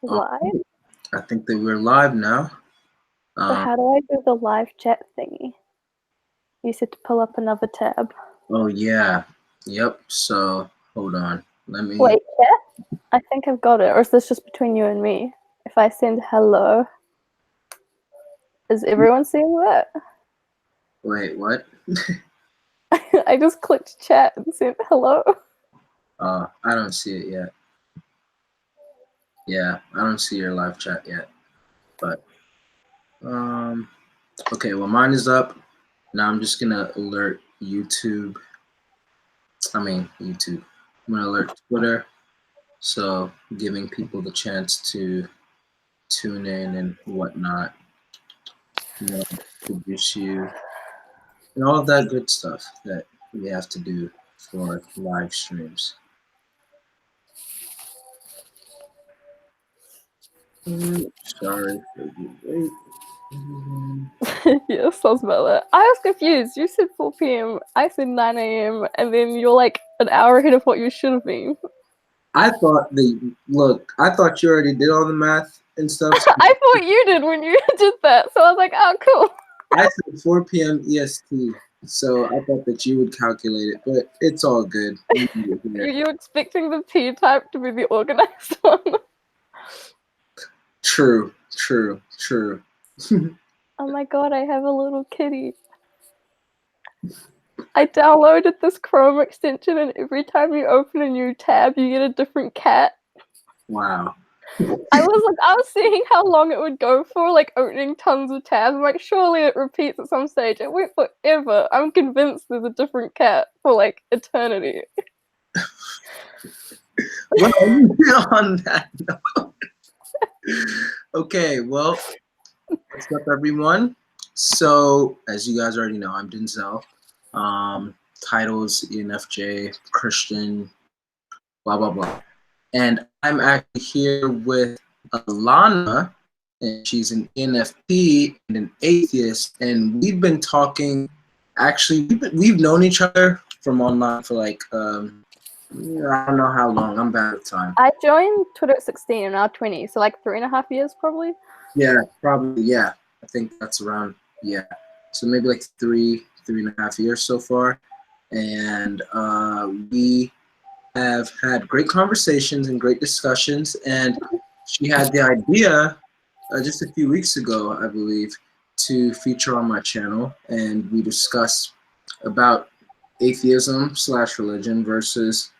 Live? I think that we're live now. So how do I do the live chat thingy? You said to pull up another tab. Oh yeah. Yep. So hold on. Let me. Wait, chat? I think I've got it. Or is this just between you and me? If I send hello, is everyone seeing that? Wait, what? I just clicked chat and sent hello. I don't see it yet. Yeah, I don't see your live chat yet. But okay, well mine is up. Now I'm just gonna alert YouTube. YouTube. I'm gonna alert Twitter. So giving people the chance to tune in and whatnot. Introduce you and all of that good stuff that we have to do for live streams. Sorry for the wait. Yes, I was about that. I was confused. You said 4 p.m. I said 9 a.m. And then you're like an hour ahead of what you should have been. I thought I thought you already did all the math and stuff. So I thought you did when you did that. So I was like, oh, cool. I said 4 p.m. EST. So I thought that you would calculate it, but it's all good. You're expecting the P type to be the organized one. True. Oh my god, I have a little kitty. I downloaded this Chrome extension, and every time you open a new tab, you get a different cat. Wow. I was seeing how long it would go for, like opening tons of tabs. I'm like, surely it repeats at some stage. It went forever. I'm convinced there's a different cat for like eternity. Well, on that note. Okay, well, what's up, everyone? So, as you guys already know, I'm Denzel. Titles ENFJ, Christian, blah blah blah. And I'm actually here with Alana, and she's an ENFP and an atheist. And we've been talking. Actually, we've known each other from online for like I don't know how long. I'm bad with time. I joined Twitter at 16 and now 20, so like 3.5 years probably. Yeah, probably. Yeah, I think that's around. Yeah, so maybe like 3.5 years so far, and we have had great conversations and great discussions. And she had the idea just a few weeks ago, I believe, to feature on my channel, and we discuss about atheism / religion versus,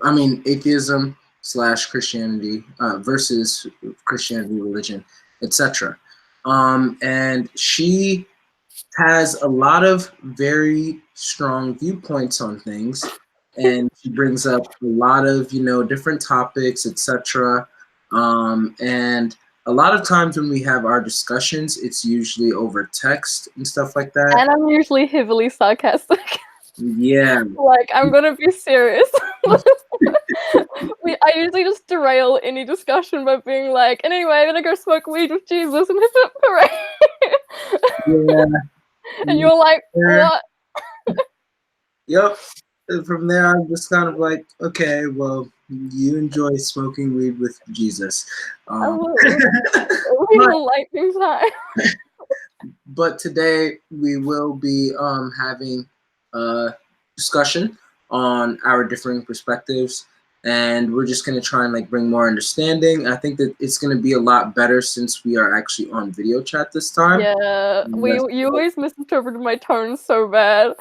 atheism / Christianity versus Christianity, religion, etc. And she has a lot of very strong viewpoints on things, and she brings up a lot of different topics, etc. And a lot of times when we have our discussions, it's usually over text and stuff like that. And I'm usually heavily sarcastic. Yeah. Like, I'm gonna be serious. I usually just derail any discussion by being like, anyway, I'm gonna go smoke weed with Jesus and hip hip hooray. Yeah. And you're like, what? Yep. And from there, I'm just kind of like, okay, well, you enjoy smoking weed with Jesus. Lightning time. But today we will be having a discussion on our differing perspectives, and we're just going to try and like bring more understanding. I think that it's going to be a lot better since we are actually on video chat this time. Yeah, you always misinterpreted my tone so bad.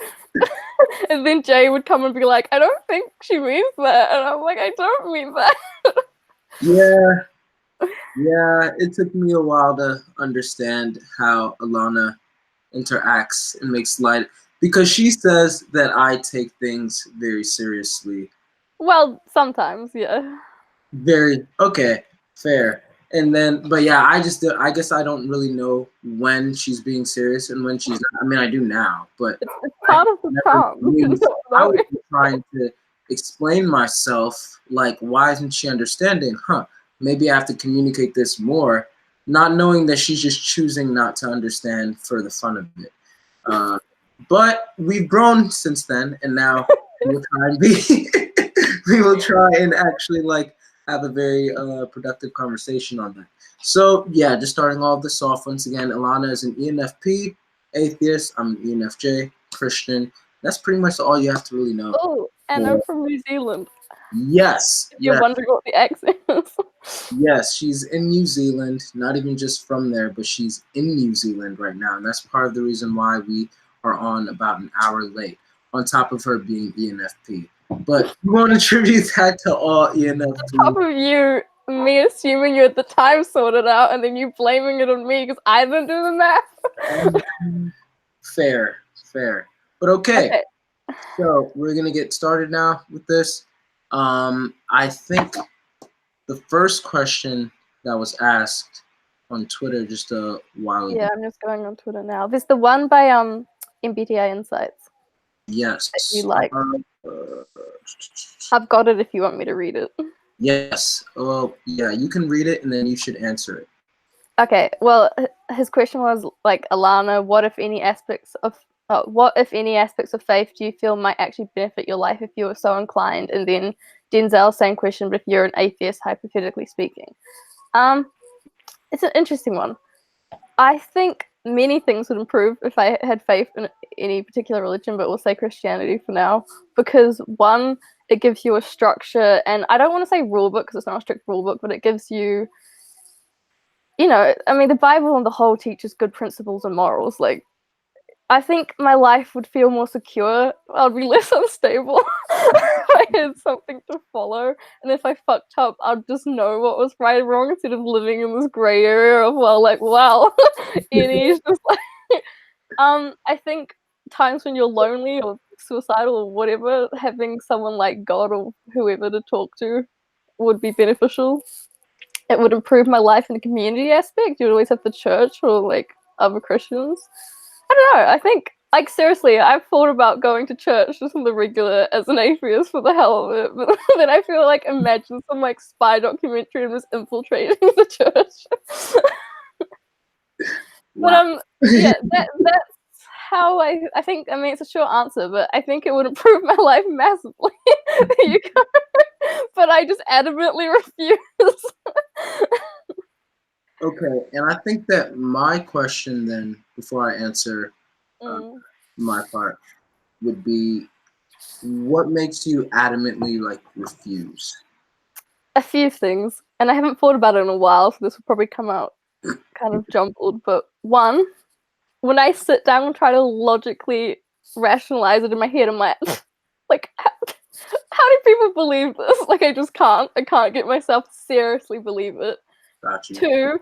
And then Jay would come and be like, I don't think she means that. And I'm like, I don't mean that. Yeah, it took me a while to understand how Alana interacts and makes light, because she says that I take things very seriously. Well, sometimes, yeah. Very okay, fair. And then, but yeah, I guess I don't really know when she's being serious and when she's not. I mean, I do now, but it's part of the charm. I was trying to explain myself, like, why isn't she understanding? Maybe I have to communicate this more, not knowing that she's just choosing not to understand for the fun of it. But we've grown since then, and now we'll try and we will try and actually like have a very productive conversation on that. So yeah, just starting all this off once again. Alana is an ENFP, atheist. I'm an ENFJ, Christian. That's pretty much all you have to really know. Oh, and I'm from New Zealand. Yes, If you're yes, wondering what the accent is. yes. She's in New Zealand, not even just from there, but she's in New Zealand right now, and that's part of the reason why we are on about an hour late. On top of her being ENFP, but we won't attribute that to all ENFP. Top of you, me assuming you had the time sorted out, and then you blaming it on me because I didn't do the math. Fair, fair. But okay. Okay. So we're gonna get started now with this. I think the first question that was asked on Twitter just a while ago. Yeah, I'm just going on Twitter now. There's the one by MBTI Insights. Yes. That you like. I've got it if you want me to read it. Yes. Well, yeah, you can read it and then you should answer it. Okay. Well, his question was like, Alana, what if any aspects of faith do you feel might actually benefit your life if you were so inclined? And then Denzel, same question, but if you're an atheist, hypothetically speaking. It's an interesting one. I think many things would improve if I had faith in any particular religion, but we'll say Christianity for now, because one, it gives you a structure, and I don't want to say rule book because it's not a strict rule book, but it gives you, I mean, the Bible on the whole teaches good principles and morals. Like, I think my life would feel more secure. I'd be less unstable if I had something to follow. And if I fucked up, I'd just know what was right and wrong instead of living in this grey area of, Annie's just like... I think times when you're lonely or suicidal or whatever, having someone like God or whoever to talk to would be beneficial. It would improve my life in the community aspect. You'd always have the church or like other Christians. I don't know. I think, like, seriously, I've thought about going to church just on the regular as an atheist for the hell of it. But then I feel like, imagine some like spy documentary and just infiltrating the church. Wow. But yeah, that's how I think. I mean, it's a short answer, but I think it would improve my life massively. But I just adamantly refuse. Okay, and I think that my question then, before I answer my part, would be, what makes you adamantly like refuse? A few things, and I haven't thought about it in a while, so this will probably come out kind of jumbled. But one, when I sit down and try to logically rationalize it in my head, I'm like, how do people believe this? Like, I just can't. I can't get myself to seriously believe it. Gotcha. Two,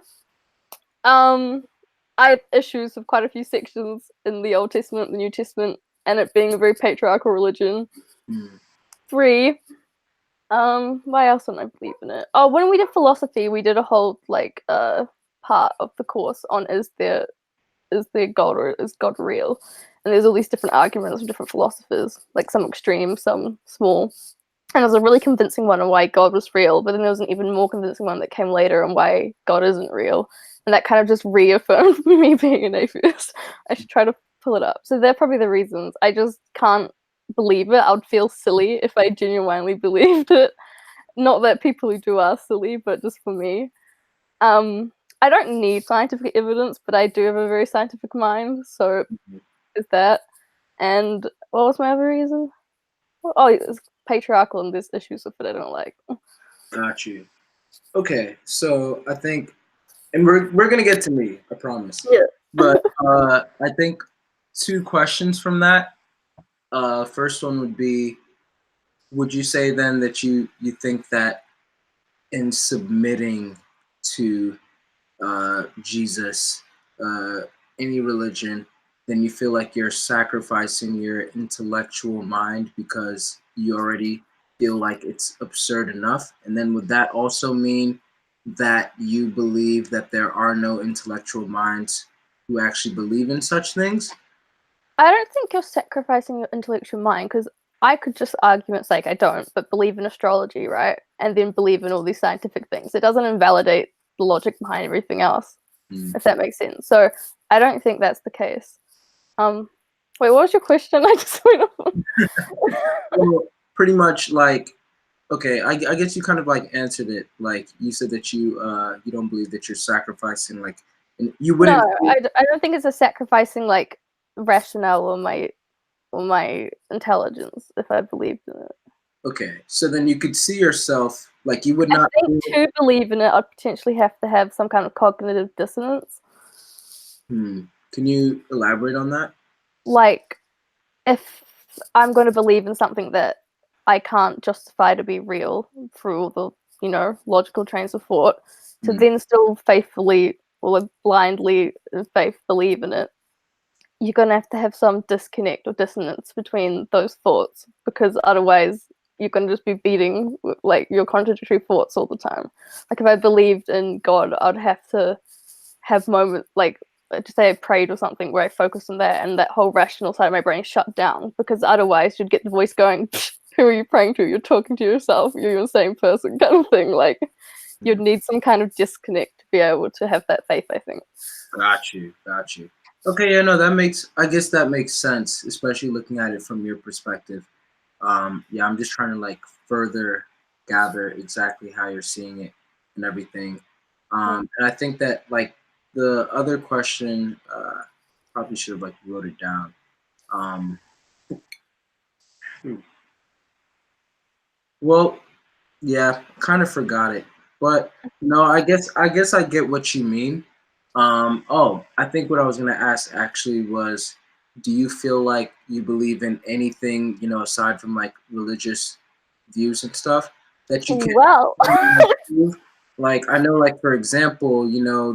I have issues with quite a few sections in the Old Testament, the New Testament, and it being a very patriarchal religion. Three, why else don't I believe in it? Oh, when we did philosophy, we did a whole part of the course on is there God or is God real? And there's all these different arguments from different philosophers, like some extreme, some small. And there's a really convincing one on why God was real, but then there was an even more convincing one that came later on why God isn't real. And that kind of just reaffirmed me being an atheist. I should try to pull it up. So they're probably the reasons. I just can't believe it. I would feel silly if I genuinely believed it. Not that people who do are silly, but just for me. I don't need scientific evidence, but I do have a very scientific mind, so is that. And what was my other reason? Oh, it's patriarchal and there's issues with it I don't like. Got you. Okay, so I think, and we're gonna get to me, I promise. Yeah. But I think two questions from that. First one would be, would you say then that you think that in submitting to Jesus, any religion, then you feel like you're sacrificing your intellectual mind because you already feel like it's absurd enough? And then would that also mean that you believe that there are no intellectual minds who actually believe in such things? I don't think you're sacrificing your intellectual mind, because I could just argument's sake, I don't, but believe in astrology, right? And then believe in all these scientific things. It doesn't invalidate the logic behind everything else, if that makes sense. So I don't think that's the case. Wait, what was your question? I just went off. Well, pretty much like, Okay, I guess you kind of like answered it. Like you said that you don't believe that you're sacrificing like, and you No, wouldn't. I don't think it's a sacrificing like rationale or my intelligence if I believed in it. Okay, so then you could see yourself like you would I not. think to believe in it, I'd potentially have to have some kind of cognitive dissonance. Can you elaborate on that? Like, if I'm going to believe in something that I can't justify to be real through all the, logical trains of thought, to then still faithfully or blindly in faith believe in it, you're going to have some disconnect or dissonance between those thoughts, because otherwise you're going to just be beating like your contradictory thoughts all the time. Like if I believed in God, I'd have to have moments like, to say I prayed or something where I focused on that and that whole rational side of my brain shut down, because otherwise you'd get the voice going, who are you praying to? You're talking to yourself, you're the same person, kind of thing. Like you'd need some kind of disconnect to be able to have that faith, I think. Got you, got you. Okay, yeah, no, I guess that makes sense, especially looking at it from your perspective. Yeah, I'm just trying to like further gather exactly how you're seeing it and everything. And I think that like the other question, probably should have like wrote it down. Um, well, yeah, kind of forgot it, but no, I guess I get what you mean. Oh, I think what I was gonna ask actually was, do you feel like you believe in anything, aside from like religious views and stuff that you can Well, prove? Like I know, like for example,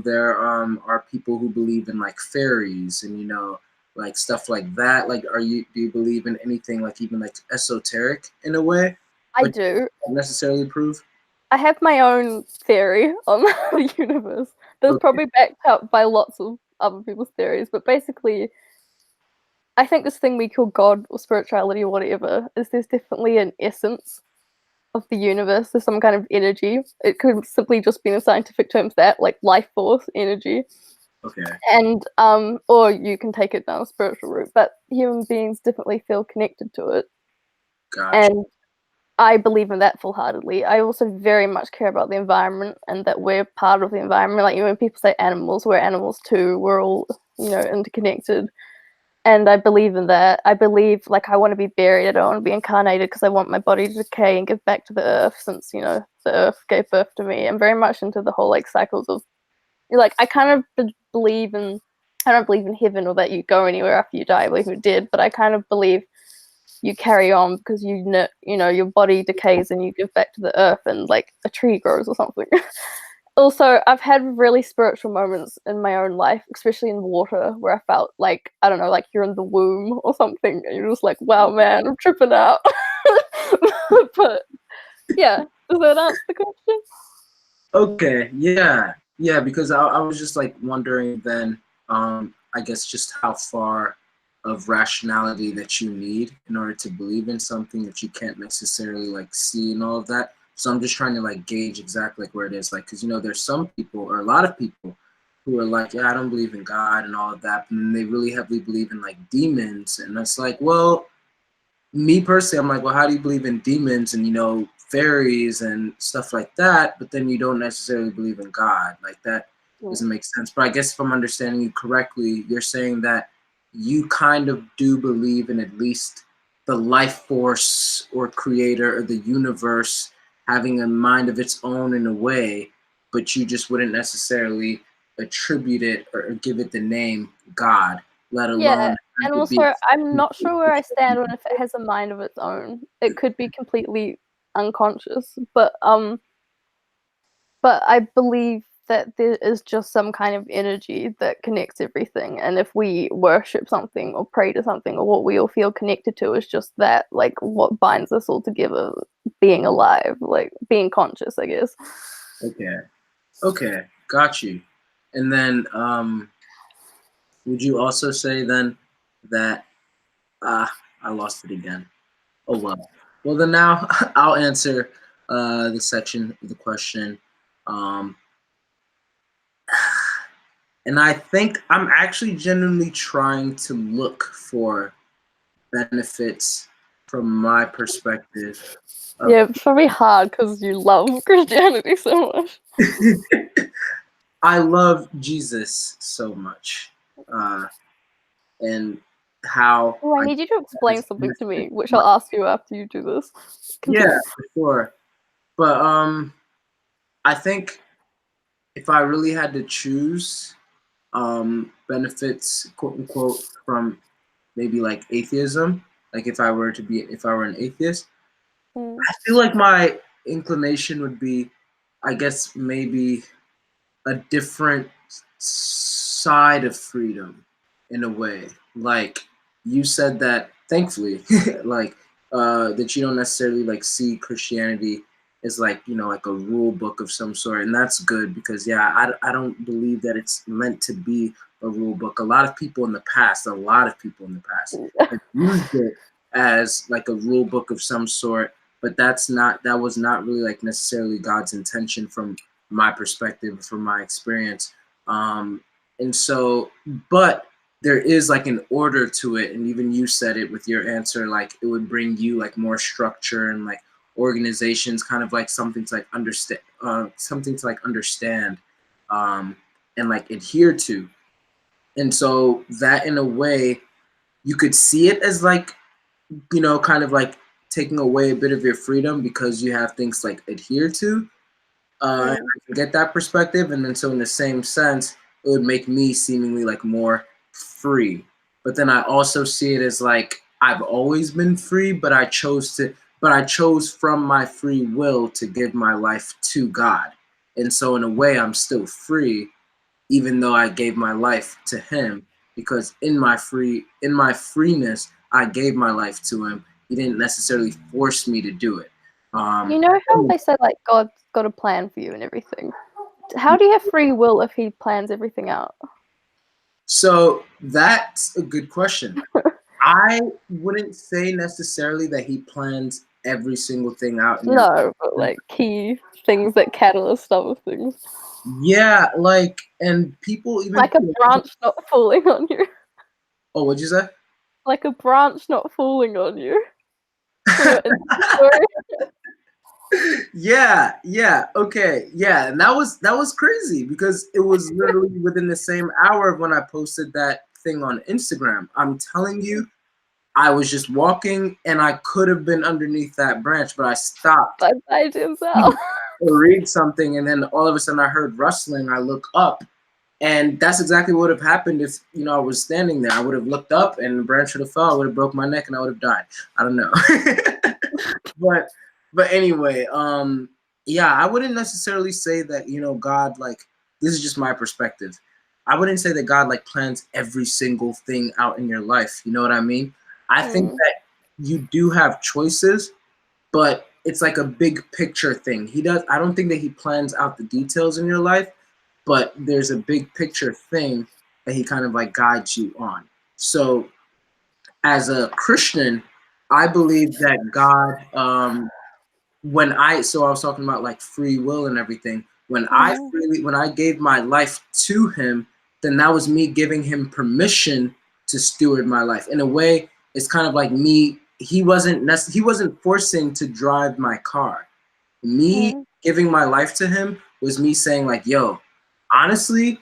there are people who believe in like fairies and like stuff like that. Like, do you believe in anything like even like esoteric in a way, I but do. not necessarily prove? I have my own theory on the universe that's Okay, probably backed up by lots of other people's theories, but basically, I think this thing we call God or spirituality or whatever is there's definitely an essence of the universe. There's some kind of energy. It could simply just be in scientific terms that, like life force energy. okay, And or you can take it down a spiritual route, but human beings definitely feel connected to it. gotcha. And I believe in that full-heartedly. I also very much care about the environment and that we're part of the environment. Like, when people say animals, we're animals too. We're all, interconnected. And I believe in that. I believe, like, I want to be buried. I don't want to be incarnated because I want my body to decay and give back to the earth, since, the earth gave birth to me. I'm very much into the whole, like, cycles of, like, I kind of believe in, I don't believe in heaven or that you go anywhere after you die. I believe you're dead, but I kind of believe you carry on because your body decays and you give back to the earth and like a tree grows or something. Also, I've had really spiritual moments in my own life, especially in water, where I felt like, I don't know, like you're in the womb or something, and you're just like, wow, man, I'm tripping out. But yeah, does that answer the question? Okay, yeah, because I was just like wondering then, I guess just how far of rationality that you need in order to believe in something that you can't necessarily like see and all of that. So I'm just trying to like gauge exactly like where it is, like, because there's some people or a lot of people who are like, yeah, I don't believe in God and all of that, and then they really heavily believe in like demons, and it's like, well, me personally, I'm like, well, how do you believe in demons and fairies and stuff like that, but then you don't necessarily believe in God? Like that doesn't make sense. But I guess if I'm understanding you correctly, you're saying that you kind of do believe in at least the life force or creator or the universe having a mind of its own in a way, but you just wouldn't necessarily attribute it or give it the name God, let Yeah, alone and have it be. also I'm not sure where I stand on if it has a mind of its own. It could be completely unconscious, but I believe that there is just some kind of energy that connects everything. And if we worship something or pray to something, or what we all feel connected to is just that, like what binds us all together, being alive, like being conscious, I guess. Okay. Okay, got you. And then, would you also say then that I lost it again? Oh well. Well then now I'll answer the section of the question. Um, and I think I'm actually genuinely trying to look for benefits from my perspective. Yeah, it's probably hard because you love Christianity so much. I love Jesus so much, and how. Oh, I need you to explain something to me, which I'll ask you after you do this. Continue. Yeah, for sure. But I think if I really had to choose benefits, quote unquote, from maybe like atheism, like if I were an atheist, I feel like my inclination would be, I guess, maybe a different side of freedom in a way. Like you said that, thankfully, like that you don't necessarily like see Christianity as like, you know, like a rule book of some sort, and that's good because yeah, I don't believe that it's meant to be a rule book. A lot of people in the past have used it as like a rule book of some sort, but that was not really like necessarily God's intention from my perspective, from my experience. And so, but there is like an order to it, and even you said it with your answer, like it would bring you like more structure and like organizations, kind of like something to like understand, and like adhere to. And so that in a way, you could see it as like, you know, kind of like taking away a bit of your freedom because you have things like adhere to. And I can get that perspective, and then so in the same sense, it would make me seemingly like more free. But then I also see it as like I've always been free, but I chose from my free will to give my life to God. And so in a way, I'm still free, even though I gave my life to Him, because in my freeness, I gave my life to Him. He didn't necessarily force me to do it. You know how they say like God's got a plan for you and everything. How do you have free will if He plans everything out? So that's a good question. I wouldn't say necessarily that he plans every single thing out. No, but like key things that catalyst other things. Yeah, like, and people even like a branch not falling on you. Oh, what'd you say? Like a branch not falling on you. Yeah, okay, yeah, and that was crazy because it was literally within the same hour of when I posted that thing on Instagram. I'm telling you, I was just walking and I could have been underneath that branch, but I stopped. Bye, Denzel. To read something, and then all of a sudden I heard rustling. I look up, and that's exactly what would have happened if, you know, I was standing there. I would have looked up and the branch would have fell. I would have broke my neck and I would have died. I don't know. but anyway, yeah, I wouldn't necessarily say that, you know, God, like, this is just my perspective. I wouldn't say that God like plans every single thing out in your life. You know what I mean? I think that you do have choices, but it's like a big picture thing. I don't think that he plans out the details in your life, but there's a big picture thing that he kind of like guides you on. So as a Christian, I believe that God, so I was talking about like free will and everything. When I gave my life to him, then that was me giving him permission to steward my life. In a way, it's kind of like me. He wasn't forcing to drive my car. Me giving my life to him was me saying like, yo, honestly,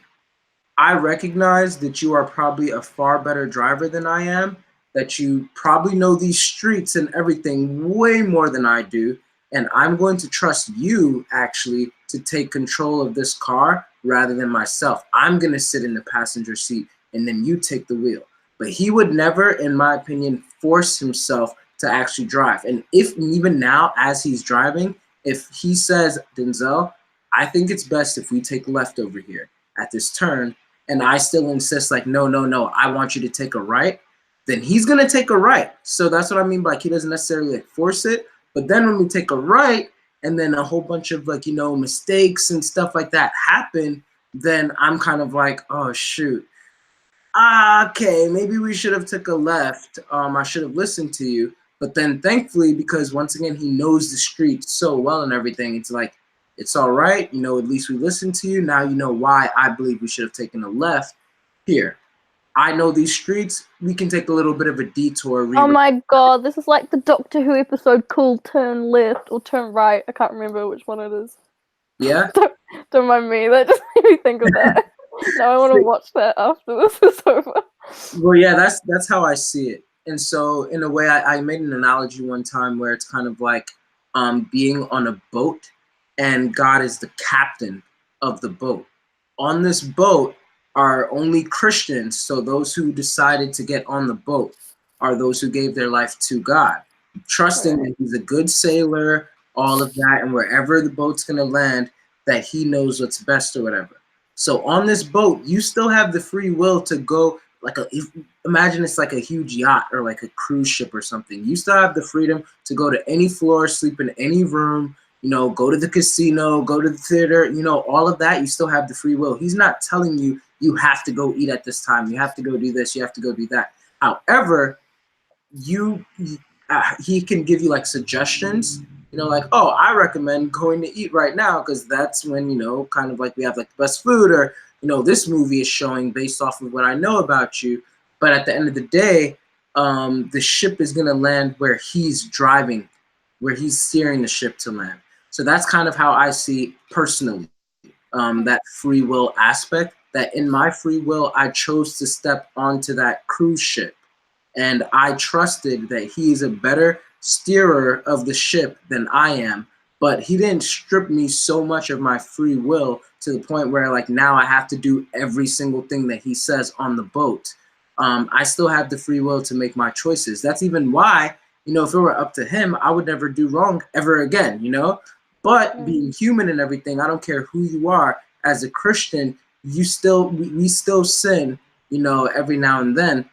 I recognize that you are probably a far better driver than I am, that you probably know these streets and everything way more than I do, and I'm going to trust you actually to take control of this car rather than myself. I'm going to sit in the passenger seat and then you take the wheel. But he would never, in my opinion, force himself to actually drive. And if even now, as he's driving, if he says, Denzel, I think it's best if we take left over here at this turn, and I still insist like, no, I want you to take a right, then he's going to take a right. So that's what I mean by like, he doesn't necessarily like force it. But then when we take a right and then a whole bunch of like, you know, mistakes and stuff like that happen, then I'm kind of like, oh, shoot. Okay, maybe we should have took a left. I should have listened to you. But then thankfully, because once again, he knows the street so well and everything, it's like, it's all right. You know, at least we listened to you. Now you know why I believe we should have taken a left here. I know these streets. We can take a little bit of a detour. Oh my god, this is like the Doctor Who episode called Turn Left or Turn Right. I can't remember which one it is. Yeah? Don't mind me, that just made me think of that. Now I want to watch that after this is over. Well, yeah, that's how I see it. And so, in a way, I made an analogy one time where it's kind of like being on a boat, and God is the captain of the boat. On this boat are only Christians, so those who decided to get on the boat are those who gave their life to God, trusting that He's a good sailor, all of that, and wherever the boat's going to land, that He knows what's best or whatever. So on this boat, you still have the free will to go imagine it's like a huge yacht or like a cruise ship or something. You still have the freedom to go to any floor, sleep in any room, go to the casino, go to the theater, all of that. You still have the free will. He's not telling you you have to go eat at this time. You have to go do this. You have to go do that. However, he can give you like suggestions, like, oh, I recommend going to eat right now because that's when, kind of like we have like the best food, or, this movie is showing based off of what I know about you. But at the end of the day, the ship is going to land where he's driving, where he's steering the ship to land. So that's kind of how I see personally that free will aspect, that in my free will, I chose to step onto that cruise ship. And I trusted that he is a better steerer of the ship than I am. But he didn't strip me so much of my free will to the point where like now I have to do every single thing that he says on the boat. I still have the free will to make my choices. That's even why, if it were up to him, I would never do wrong ever again, But being human and everything, I don't care who you are. As a Christian, we still sin, every now and then.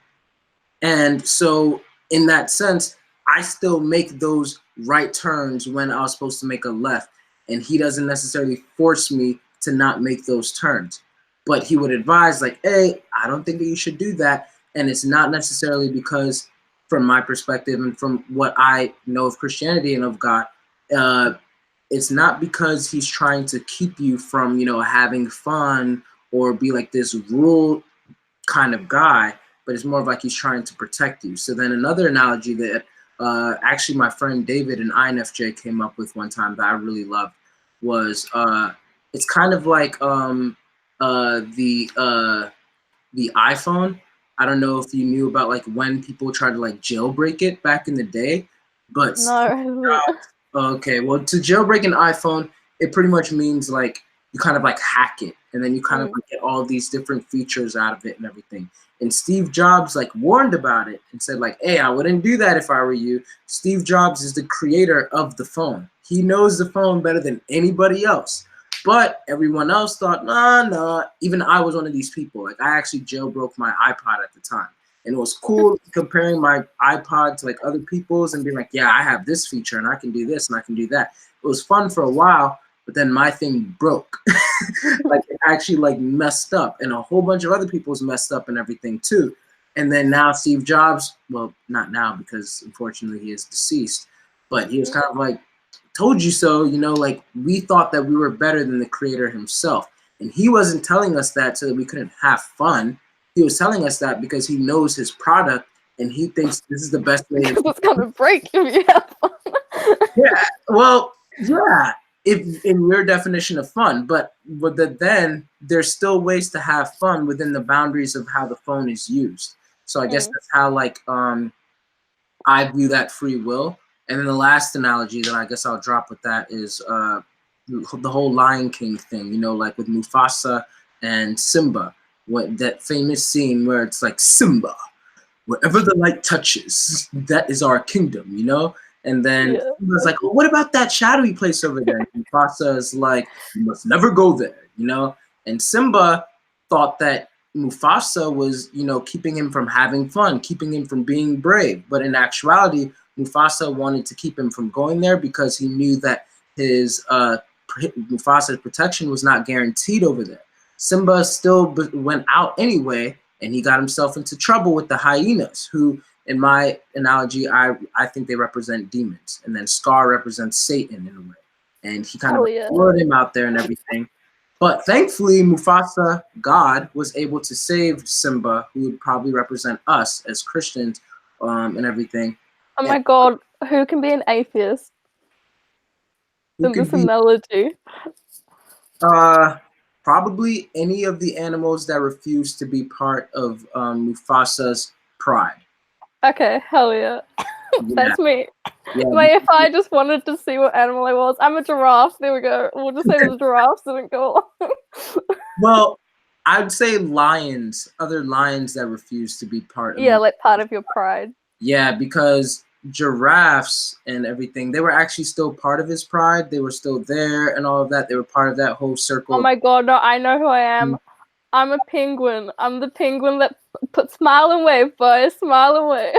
And so in that sense, I still make those right turns when I was supposed to make a left. And he doesn't necessarily force me to not make those turns. But he would advise like, hey, I don't think that you should do that. And it's not necessarily because from my perspective and from what I know of Christianity and of God, it's not because he's trying to keep you from, having fun or be like this rule kind of guy, but it's more of like he's trying to protect you. So then another analogy that actually my friend David and INFJ came up with one time that I really loved was it's kind of like the iPhone. I don't know if you knew about like when people tried to like jailbreak it back in the day, but No. okay, well, to jailbreak an iPhone, it pretty much means like you kind of like hack it, and then you kind of like get all these different features out of it and everything. And Steve Jobs like warned about it and said like, hey, I wouldn't do that if I were you. Steve Jobs is the creator of the phone. He knows the phone better than anybody else. But everyone else thought, nah. Even I was one of these people. Like I actually jailbroke my iPod at the time. And it was cool comparing my iPod to like other people's and being like, yeah, I have this feature and I can do this and I can do that. It was fun for a while, but then my thing broke. Like it actually like messed up, and a whole bunch of other people's messed up and everything too. And then now Steve Jobs, well, not now because unfortunately he is deceased, but he was kind of like, told you so, like we thought that we were better than the creator himself. And he wasn't telling us that so that we couldn't have fun. He was telling us that because he knows his product and he thinks this is the best way. It's gonna break if you have fun. Yeah, well, yeah, if in your definition of fun, but then there's still ways to have fun within the boundaries of how the phone is used. So I guess that's how like I view that free will. And then the last analogy that I guess I'll drop with that is the whole Lion King thing, like with Mufasa and Simba. What that famous scene where it's like, Simba, wherever the light touches, that is our kingdom, And then Simba's like, well, what about that shadowy place over there? And Mufasa is like, you must never go there, And Simba thought that Mufasa was, keeping him from having fun, keeping him from being brave. But in actuality, Mufasa wanted to keep him from going there because he knew that his Mufasa's protection was not guaranteed over there. Simba still went out anyway, and he got himself into trouble with the hyenas, who, in my analogy, I think they represent demons. And then Scar represents Satan in a way. And he kind of lured him out there and everything. But thankfully, Mufasa, God, was able to save Simba, who would probably represent us as Christians, and everything. Oh my god, who can be an atheist Who in could this be analogy? probably any of the animals that refuse to be part of Mufasa's pride. Okay, hell yeah. Yeah, That's me. yeah. Like, if I just wanted to see what animal I was, I'm a giraffe. There we go. We'll just say the giraffes didn't go along. Well, I'd say lions, other lions that refuse to be part of Yeah, like part of your pride. Yeah, because giraffes and everything, they were actually still part of his pride. They were still there and all of that. They were part of that whole circle. Oh my god, no, I know who I am. I'm a penguin. I'm the penguin that put smile and wave, boys. Smile and wave.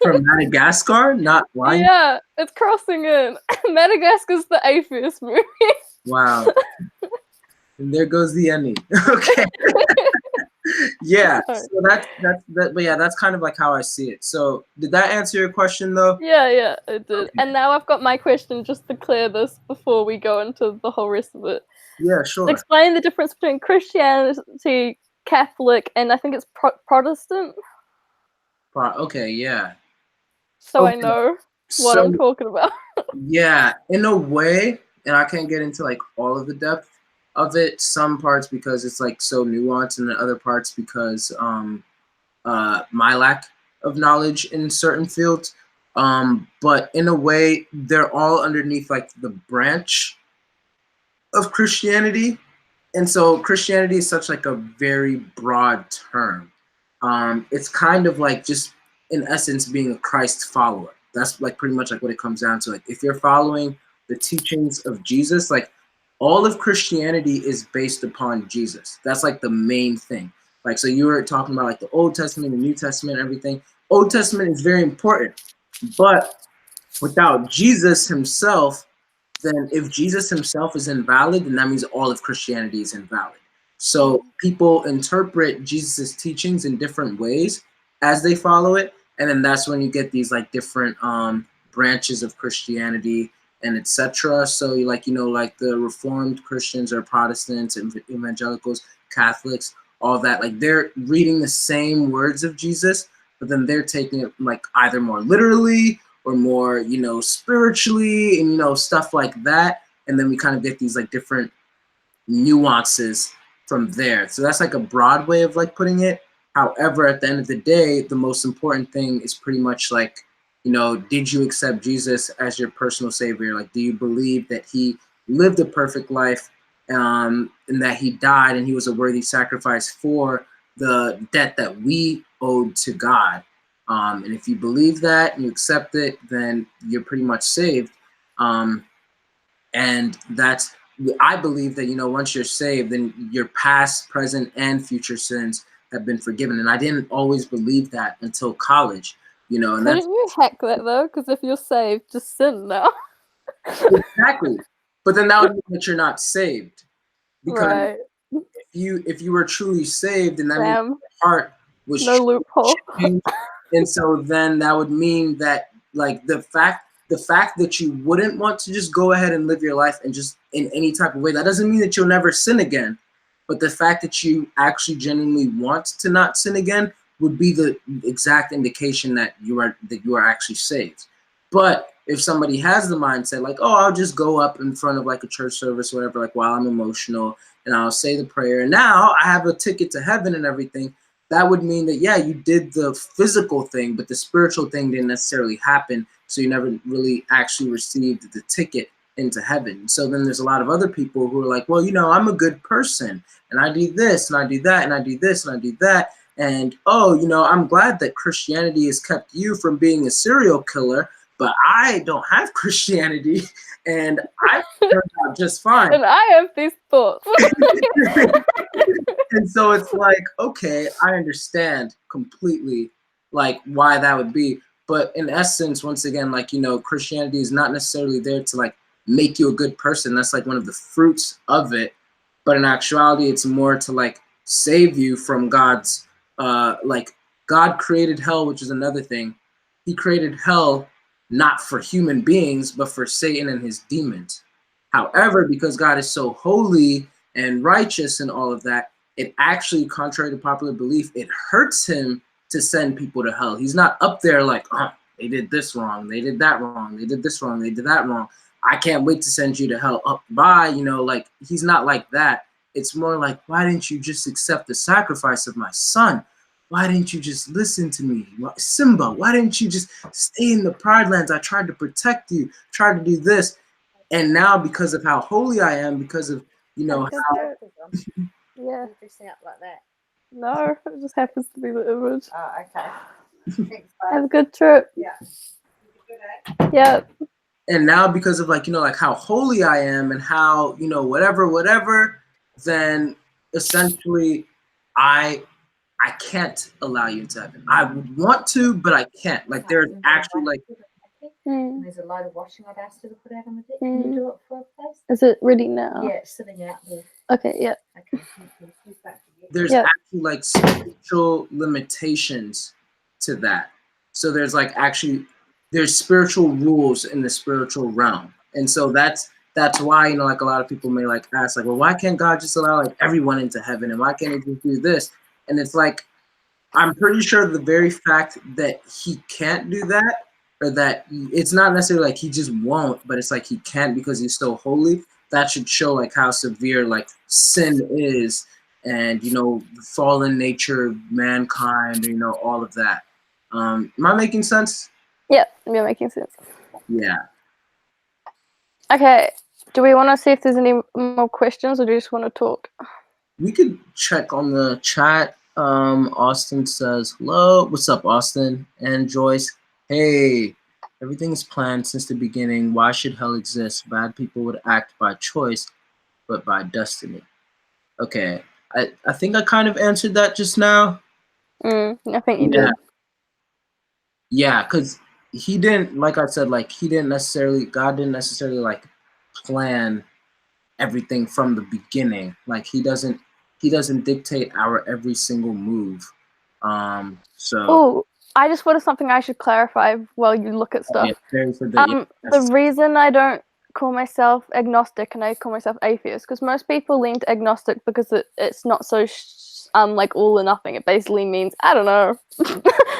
From Madagascar, not lion. Yeah, it's crossing in. Madagascar's the atheist movie. Wow. And there goes the ending. Okay. Yeah. So but yeah, that's kind of like how I see it. So did that answer your question though? Yeah, it did. Okay. And now I've got my question just to clear this before we go into the whole rest of it. Yeah, sure. Explain the difference between Christianity, Catholic, and I think it's Protestant. Okay, yeah. So Okay. I know what I'm talking about. Yeah, in a way, and I can't get into like all of the depth of it. Some parts because it's like so nuanced, and then other parts because my lack of knowledge in certain fields. But in a way, they're all underneath like the branch of Christianity, and so Christianity is such like a very broad term. It's kind of like just in essence being a Christ follower. That's like pretty much like what it comes down to. Like if you're following the teachings of Jesus, like all of Christianity is based upon Jesus. That's like the main thing. Like so you were talking about like the Old Testament, the New Testament, everything. Old Testament is very important, but without Jesus himself, then if Jesus himself is invalid, then that means all of Christianity is invalid. So people interpret Jesus' teachings in different ways as they follow it, and then that's when you get these like different branches of Christianity and etc. So like like the Reformed Christians or Protestants and evangelicals, Catholics, all that, like they're reading the same words of Jesus, but then they're taking it like either more literally or more, spiritually and, stuff like that. And then we kind of get these like different nuances from there. So that's like a broad way of like putting it. However, at the end of the day, the most important thing is pretty much like, did you accept Jesus as your personal savior? Like, do you believe that he lived a perfect life and that he died and he was a worthy sacrifice for the debt that we owed to God? And if you believe that and you accept it, then you're pretty much saved. And I believe that, once you're saved, then your past, present, and future sins have been forgiven. And I didn't always believe that until college, and Couldn't you hack that though? Because if you're saved, just sin now. Exactly. But then that would mean that you're not saved. Because right. if you were truly saved, then that means your heart was no loophole. And so then that would mean that like the fact that you wouldn't want to just go ahead and live your life and just in any type of way, that doesn't mean that you'll never sin again. But the fact that you actually genuinely want to not sin again would be the exact indication that you are actually saved. But if somebody has the mindset like, oh, I'll just go up in front of like a church service or whatever, like while I'm emotional, and I'll say the prayer, and now I have a ticket to heaven and everything, that would mean that, yeah, you did the physical thing, but the spiritual thing didn't necessarily happen. So you never really actually received the ticket into heaven. So then there's a lot of other people who are like, well, I'm a good person and I do this and I do that and I do this and I do that. And, oh, I'm glad that Christianity has kept you from being a serial killer, but I don't have Christianity and I turned out just fine. And I have these thoughts. And so it's like, okay, I understand completely like why that would be. But in essence, once again, like, Christianity is not necessarily there to like make you a good person. That's like one of the fruits of it. But in actuality, it's more to like save you from God's, like God created hell, which is another thing. He created hell not for human beings, but for Satan and his demons. However, because God is so holy and righteous and all of that, it actually, contrary to popular belief, it hurts him to send people to hell. He's not up there like, oh, they did this wrong, they did that wrong, they did this wrong, they did that wrong. I can't wait to send you to hell. Oh, bye, like he's not like that. It's more like, why didn't you just accept the sacrifice of my son? Why didn't you just listen to me? Simba, why didn't you just stay in the Pride Lands? I tried to protect you, tried to do this. And now because of how holy I am, because of, how... Yeah. Dressing up like that. No, it just happens to be the image. Oh, okay. Thanks, Have a good trip. Yeah. Yeah. And now because of like how holy I am and how, whatever, then essentially I can't allow you into heaven. I would want to, but I can't. Like there's actually like there's a load of washing I'd asked her to put out on the deck. Can you do it for a place? Is it ready now? Yeah, it's sitting out there. Okay, yeah. Okay, thank you. There's actually like spiritual limitations to that. So there's there's spiritual rules in the spiritual realm. And so that's why, like a lot of people may like ask like, well, why can't God just allow like everyone into heaven? And why can't he just do this? And it's like, I'm pretty sure the very fact that he can't do that, or that it's not necessarily like he just won't, but it's like he can't because he's so holy, that should show like how severe like sin is, and the fallen nature of mankind, all of that. Am I making sense? Yeah, you're making sense. Yeah. Okay, do we want to see if there's any more questions, or do you just want to talk? We could check on the chat. Austin says, hello. What's up, Austin? And Joyce, hey, everything is planned since the beginning. Why should hell exist? Bad people would act by choice, but by destiny. Okay, I think I kind of answered that just now. I think you did. Yeah, because he didn't, like I said, like God didn't necessarily like plan everything from the beginning. Like he doesn't dictate our every single move. Oh, I just thought of something I should clarify while you look at stuff. The reason I don't call myself agnostic and I call myself atheist, because most people lean to agnostic because it's not so like all or nothing. It basically means I don't know.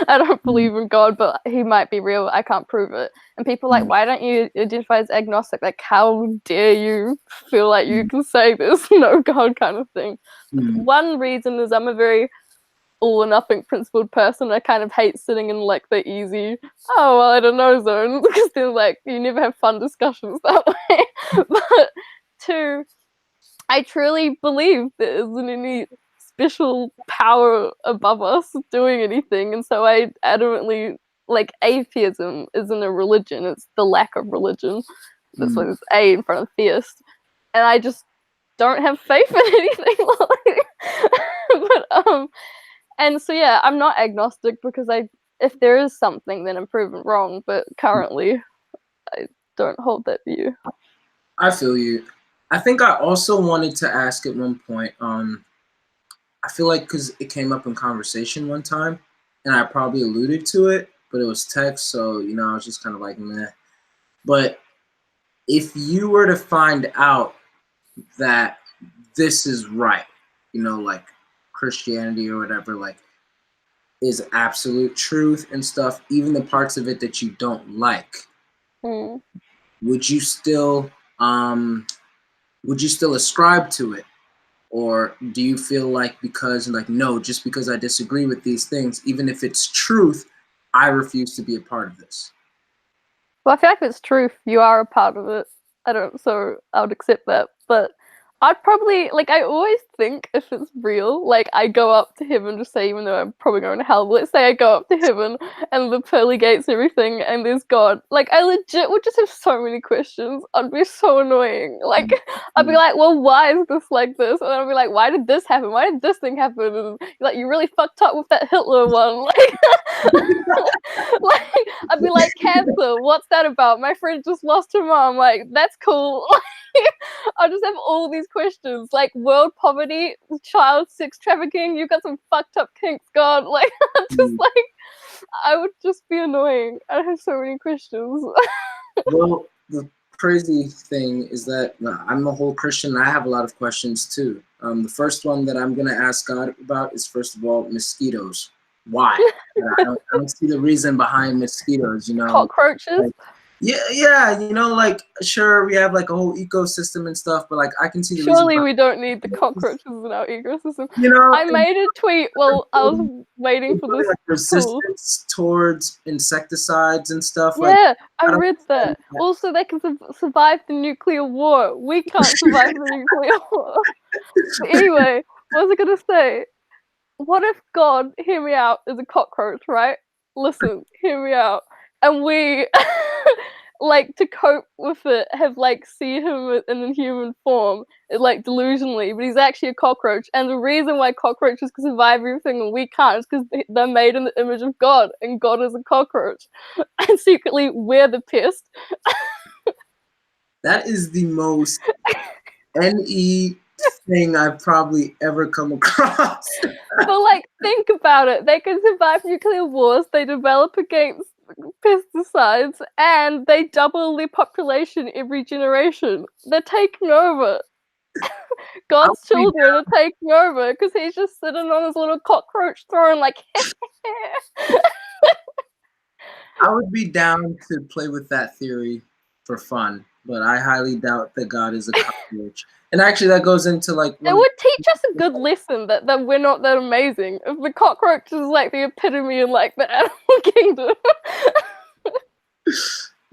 I don't believe in God, but he might be real. I can't prove it. And people are like, why don't you identify as agnostic? Like, how dare you feel like you can say this? No God kind of thing. One reason is I'm a very all or nothing principled person. I kind of hate sitting in like the easy, oh well, I don't know zone, because then like you never have fun discussions that way. But two, I truly believe there isn't any special power above us doing anything, and so I adamantly like atheism isn't a religion, it's the lack of religion. That's why there's A in front of theist, and I just don't have faith in anything. But and so yeah, I'm not agnostic because if there is something, then I'm proven wrong. But currently, I don't hold that view. I feel you. I think I also wanted to ask at one point. I feel like because it came up in conversation one time, and I probably alluded to it, but it was text, so I was just kind of like meh. But if you were to find out that this is right, like Christianity or whatever, like is absolute truth and stuff, even the parts of it that you don't like, would you still ascribe to it? Or do you feel like no, just because I disagree with these things, even if it's truth, I refuse to be a part of this? Well, I feel like if it's truth, you are a part of it. So I would accept that. But I'd probably, I always think if it's real, I go up to heaven, just say, even though I'm probably going to hell, but let's say I go up to heaven and the pearly gates and everything, and there's God. I legit would just have so many questions. I'd be so annoying. I'd be like, well, why is this like this? And then I'd be like, why did this happen? Why did this thing happen? And you really fucked up with that Hitler one. I'd be like, cancer, what's that about? My friend just lost her mom. That's cool. I'll just have all these questions, world poverty, child sex trafficking, you've got some fucked up kinks, God. I would just be annoying. I'd have so many questions. Well, the crazy thing is that I'm a whole Christian. And I have a lot of questions too. The first one that I'm gonna ask God about is, first of all, mosquitoes. Why? I don't see the reason behind mosquitoes. You know, Cockroaches. like, yeah. You know, like sure we have like a whole ecosystem and stuff, but like I can see the reason. Surely we don't need the cockroaches in our ecosystem. You know, I made a tweet while I was waiting for this. like resistance towards insecticides and stuff. Yeah, I don't read that. Also, they can survive the nuclear war. We can't survive the nuclear war. But anyway, what was I gonna say? What if God, hear me out, is a cockroach, right? Listen, hear me out. And we, like, to cope with it, have, like, see him in a human form, like, delusionally, but he's actually a cockroach. And the reason why cockroaches can survive everything and we can't is because they're made in the image of God, and God is a cockroach. And secretly, we're the pest. That is the most NE thing I've probably ever come across. But like, think about it. They can survive nuclear wars, they develop against pesticides, and they double their population every generation. They're taking over. God's children are taking over because he's just sitting on his little cockroach throne like, I would be down to play with that theory for fun, but I highly doubt that God is a cockroach. And actually, that goes into like. It would teach us a good lesson that we're not that amazing. If the cockroach is like the epitome in like the animal kingdom.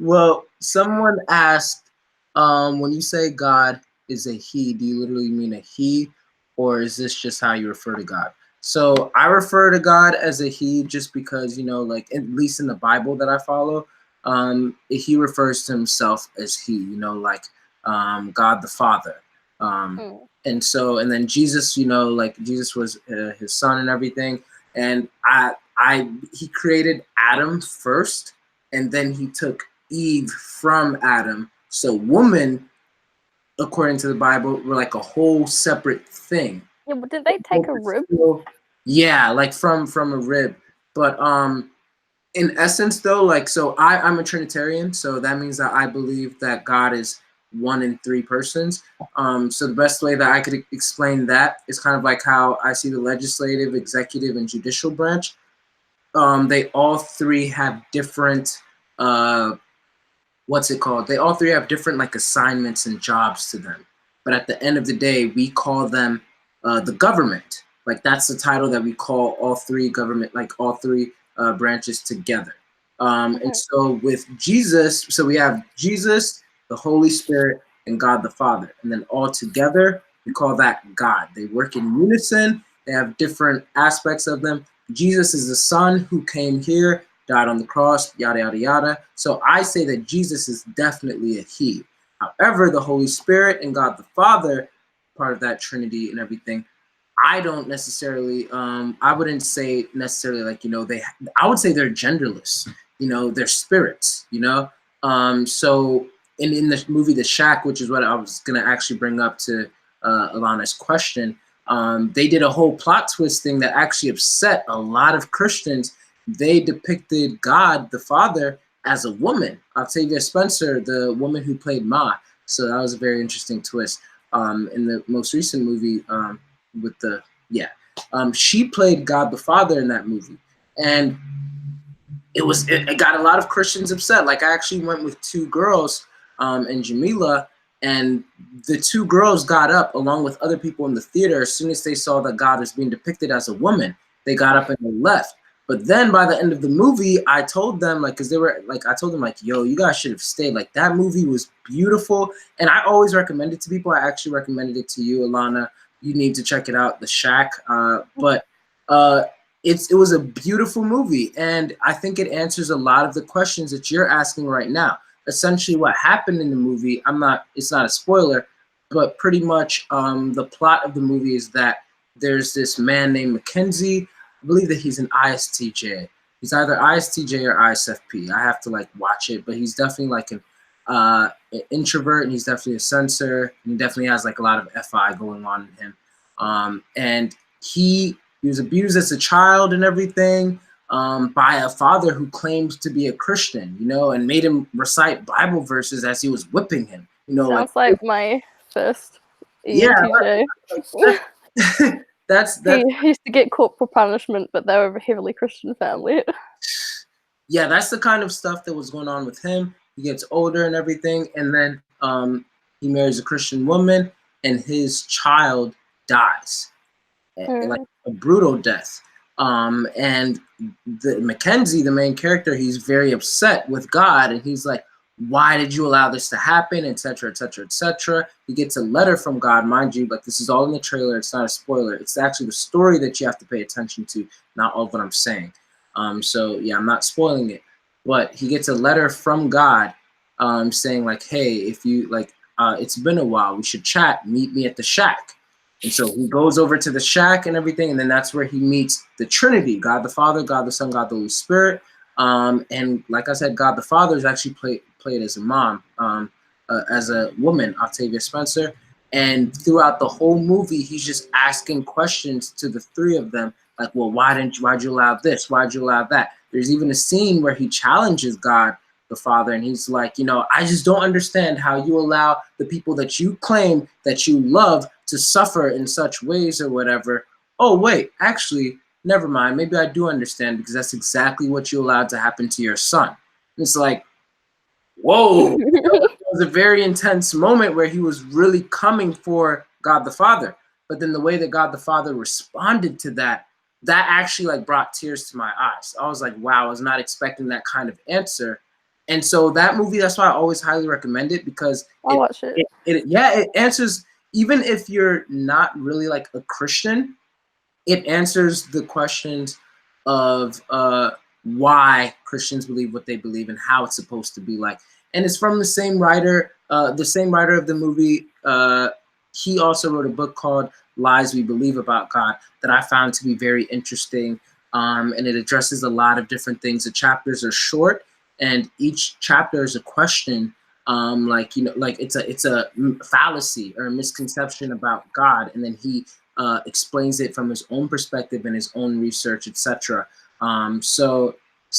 Well, someone asked, when you say God is a he, do you literally mean a he, or is this just how you refer to God? So I refer to God as a he just because, you know, like at least in the Bible that I follow, he refers to himself as he, you know, like God the Father. And so, and then Jesus, you know, like Jesus was his son and everything. And he created Adam first, and then he took Eve from Adam. So woman, according to the Bible, were like a whole separate thing. Yeah, but did they take a rib? Yeah, like from a rib. But in essence though, like, so I'm a Trinitarian, so that means that I believe that God is one in three persons. So the best way that I could explain that is kind of like how I see the legislative, executive, and judicial branch. They all three have different what's it called? They all three have different like assignments and jobs to them. But at the end of the day, we call them the government. Like that's the title that we call all three government, like all three branches together. And so with Jesus, so we have Jesus, the Holy Spirit, and God the Father. And then all together, we call that God. They work in unison. They have different aspects of them. Jesus is the Son who came here, died on the cross, yada, yada, yada. So I say that Jesus is definitely a he. However, the Holy Spirit and God the Father, part of that Trinity and everything, I don't necessarily, I wouldn't say necessarily like, you know, I would say they're genderless, you know, they're spirits, you know? So in the movie The Shack, which is what I was going to actually bring up to Alana's question, they did a whole plot twist thing that actually upset a lot of Christians. They depicted God, the Father, as a woman. Octavia Spencer, the woman who played Ma. So that was a very interesting twist. In the most recent movie, she played God the Father in that movie. And it got a lot of Christians upset. Like I actually went with two girls, and Jamila, and the two girls got up along with other people in the theater. As soon as they saw that God was being depicted as a woman, they got up and they left. But then by the end of the movie, I told them, like, because they were like, I told them, like, yo, you guys should have stayed. Like, that movie was beautiful. And I always recommend it to people. I actually recommended it to you, Alana. You need to check it out, The Shack. But it was a beautiful movie. And I think it answers a lot of the questions that you're asking right now. Essentially, what happened in the movie, it's not a spoiler, but pretty much the plot of the movie is that there's this man named Mackenzie. I believe that he's an ISTJ. He's either ISTJ or ISFP. I have to like watch it, but he's definitely like an introvert, and he's definitely a censor, and he definitely has like a lot of FI going on in him. And he was abused as a child and everything. by a father who claimed to be a Christian, you know, and made him recite Bible verses as he was whipping him. You know, Sounds like my first yeah, ENTJ. that's He used to get corporal punishment, but they were a heavily Christian family. yeah, that's the kind of stuff that was going on with him. He gets older and everything, and then he marries a Christian woman, and his child dies, like a brutal death. And Mackenzie, the main character, he's very upset with God, and he's like, "Why did you allow this to happen?" Etc. Etc. Etc. He gets a letter from God, mind you, like this is all in the trailer. It's not a spoiler. It's actually the story that you have to pay attention to, not all of what I'm saying. So yeah, I'm not spoiling it, but he gets a letter from God, saying like, "Hey, if you like, it's been a while. We should chat. Meet me at the shack." And so he goes over to the shack and everything, and then that's where he meets the Trinity: God the Father, God the Son, God the Holy Spirit. And like I said, God the Father is actually played as a mom, as a woman, Octavia Spencer. And throughout the whole movie, he's just asking questions to the three of them, like, well, why'd you allow this? Why'd you allow that? There's even a scene where he challenges God the Father, and he's like, you know, I just don't understand how you allow the people that you claim that you love to suffer in such ways or whatever. Oh, wait, actually, never mind. Maybe I do understand, because that's exactly what you allowed to happen to your son. And it's like, whoa. It was a very intense moment where he was really coming for God the Father. But then the way that God the Father responded to that actually like brought tears to my eyes. I was like, wow, I was not expecting that kind of answer. And so that movie, that's why I always highly recommend it, because I'll watch it. It answers, even if you're not really like a Christian, it answers the questions of why Christians believe what they believe and how it's supposed to be like. And it's from the same writer of the movie. He also wrote a book called Lies We Believe About God that I found to be very interesting. And it addresses a lot of different things. The chapters are short, and each chapter is a question. Like, you know, like it's a fallacy or a misconception about God, and then he explains it from his own perspective and his own research, etc. So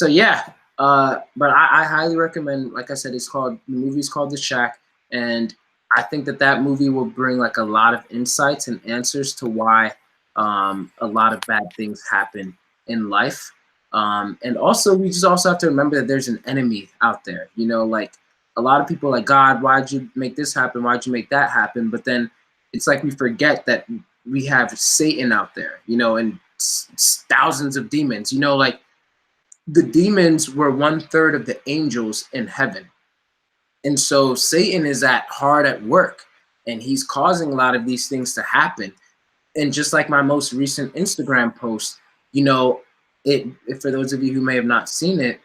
yeah. But I highly recommend. Like I said, the movie's called The Shack, and I think that movie will bring like a lot of insights and answers to why a lot of bad things happen in life. And also, we just also have to remember that there's an enemy out there. You know, like a lot of people are like, God, why'd you make this happen? Why'd you make that happen? But then it's like we forget that we have Satan out there, you know, and thousands of demons. You know, like the demons were 1/3 of the angels in heaven. And so Satan is hard at work, and he's causing a lot of these things to happen. And just like my most recent Instagram post, you know, for those of you who may have not seen it,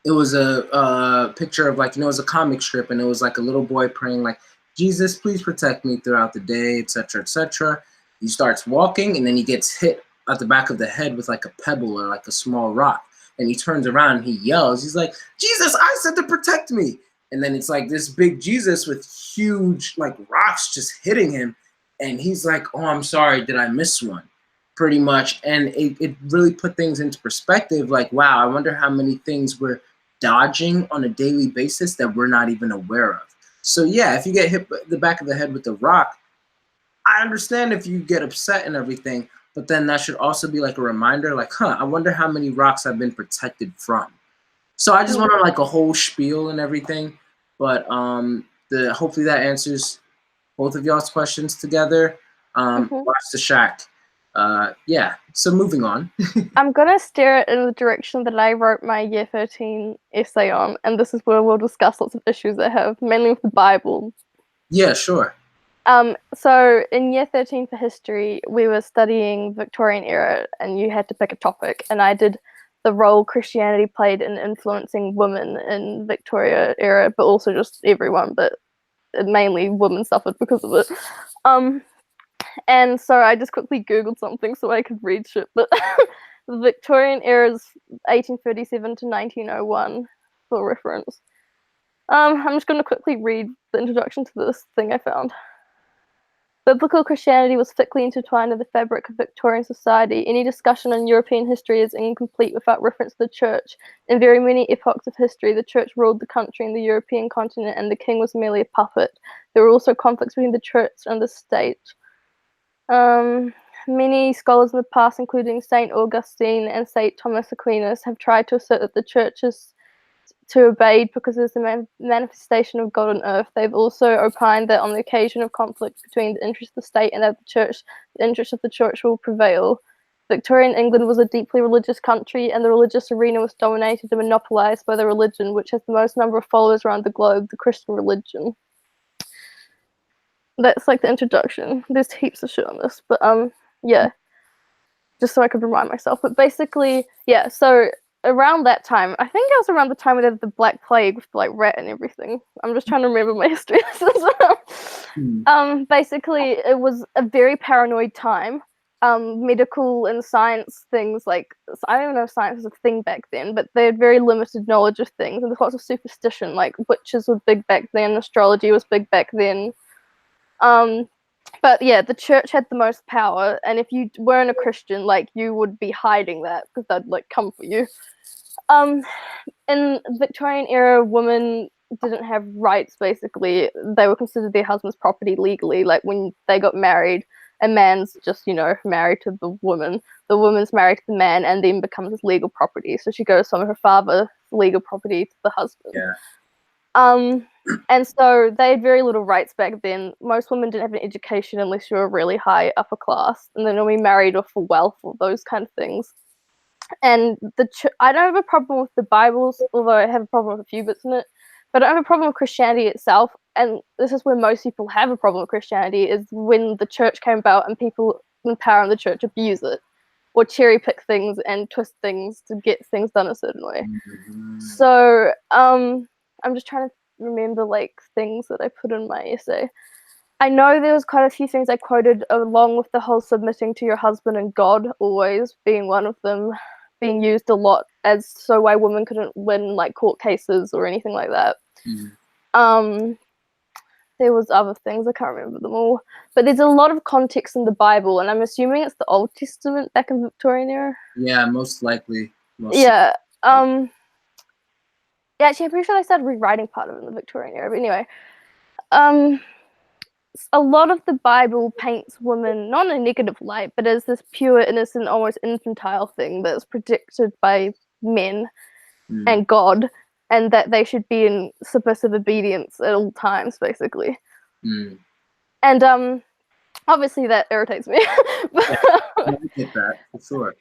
it was a picture of, like, you know, it was a comic strip, and it was like a little boy praying like, Jesus, please protect me throughout the day, etc., etc. He starts walking, and then he gets hit at the back of the head with like a pebble or like a small rock. And he turns around and he yells, he's like, Jesus, I said to protect me. And then it's like this big Jesus with huge like rocks just hitting him. And he's like, oh, I'm sorry, did I miss one? Pretty much. And it really put things into perspective. Like, wow, I wonder how many things we're dodging on a daily basis that we're not even aware of. So yeah, if you get hit the back of the head with a rock, I understand if you get upset and everything, but then that should also be like a reminder, like, I wonder how many rocks I've been protected from. So I just went on like a whole spiel and everything, but hopefully that answers both of y'all's questions together. Watch The Shack. Yeah, so moving on. I'm gonna steer it in the direction that I wrote my year 13 essay on, and this is where we'll discuss lots of issues I have, mainly with the Bible. Yeah, sure. So in year 13 for history, we were studying Victorian Era, and you had to pick a topic, and I did the role Christianity played in influencing women in Victoria Era, but also just everyone, but mainly women suffered because of it. And so I just quickly Googled something so I could read shit, but the Victorian Era is 1837 to 1901 for reference. I'm just going to quickly read the introduction to this thing I found. Biblical Christianity was thickly intertwined in the fabric of Victorian society. Any discussion on European history is incomplete without reference to the church. In very many epochs of history, the church ruled the country and the European continent, and the king was merely a puppet. There were also conflicts between the church and the state. Many scholars in the past, including St. Augustine and St. Thomas Aquinas, have tried to assert that the church is to obey because it is the manifestation of God on earth. They've also opined that on the occasion of conflict between the interests of the state and of the church, the interests of the church will prevail. Victorian England was a deeply religious country, and the religious arena was dominated and monopolized by the religion which has the most number of followers around the globe, the Christian religion. That's like the introduction. There's heaps of shit on this, but yeah, just so I could remind myself. But basically, yeah, so around that time, I think it was around the time we had the Black Plague with like rat and everything. I'm just trying to remember my history. Basically, it was a very paranoid time. Medical and science things, like, I don't know if science was a thing back then, but they had very limited knowledge of things, and there's lots of superstition. Like, witches were big back then, astrology was big back then. But yeah, the church had the most power, and if you weren't a Christian, like, you would be hiding that because they'd like come for you. In Victorian era, women didn't have rights. Basically, they were considered their husband's property legally. Like, when they got married, a man's just, you know, married to the woman. The woman's married to the man, and then becomes his legal property. So she goes from her father's legal property to the husband. Yeah. And so they had very little rights back then. Most women didn't have an education unless you were really high upper class, and then we married off for wealth or those kind of things. And I don't have a problem with the Bibles, although I have a problem with a few bits in it. But I don't have a problem with Christianity itself, and this is where most people have a problem with Christianity, is when the church came about and people in power in the church abuse it, or cherry pick things and twist things to get things done a certain way. Mm-hmm. So, I'm just trying to remember like things that I put in my essay. I know there was quite a few things I quoted along with the whole submitting to your husband and God always being one of them, being used a lot as so why women couldn't win like court cases or anything like that. There was other things, I can't remember them all, but there's a lot of context in the Bible, and I'm assuming it's the Old Testament back in Victorian era. Yeah, most likely. Yeah. Yeah, actually, I'm pretty sure they started rewriting part of it in the Victorian era. But anyway, a lot of the Bible paints women not in a negative light, but as this pure, innocent, almost infantile thing that's predicted by men and God, and that they should be in submissive obedience at all times, basically. And obviously that irritates me. Yeah, I get that for sure.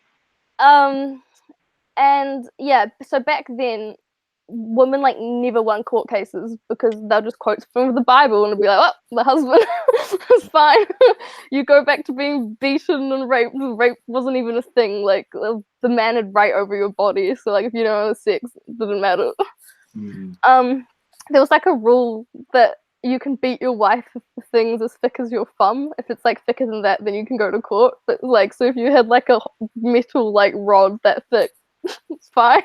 And yeah, so back then, women like never won court cases because they'll just quote from the Bible and be like, "Oh, the husband is fine. You go back to being beaten and raped. Rape wasn't even a thing. Like, the man had right over your body. So like, if you don't have sex, it didn't matter." There was like a rule that you can beat your wife if the thing's as thick as your thumb. If it's like thicker than that, then you can go to court. But like, so if you had like a metal like rod that thick, it's fine.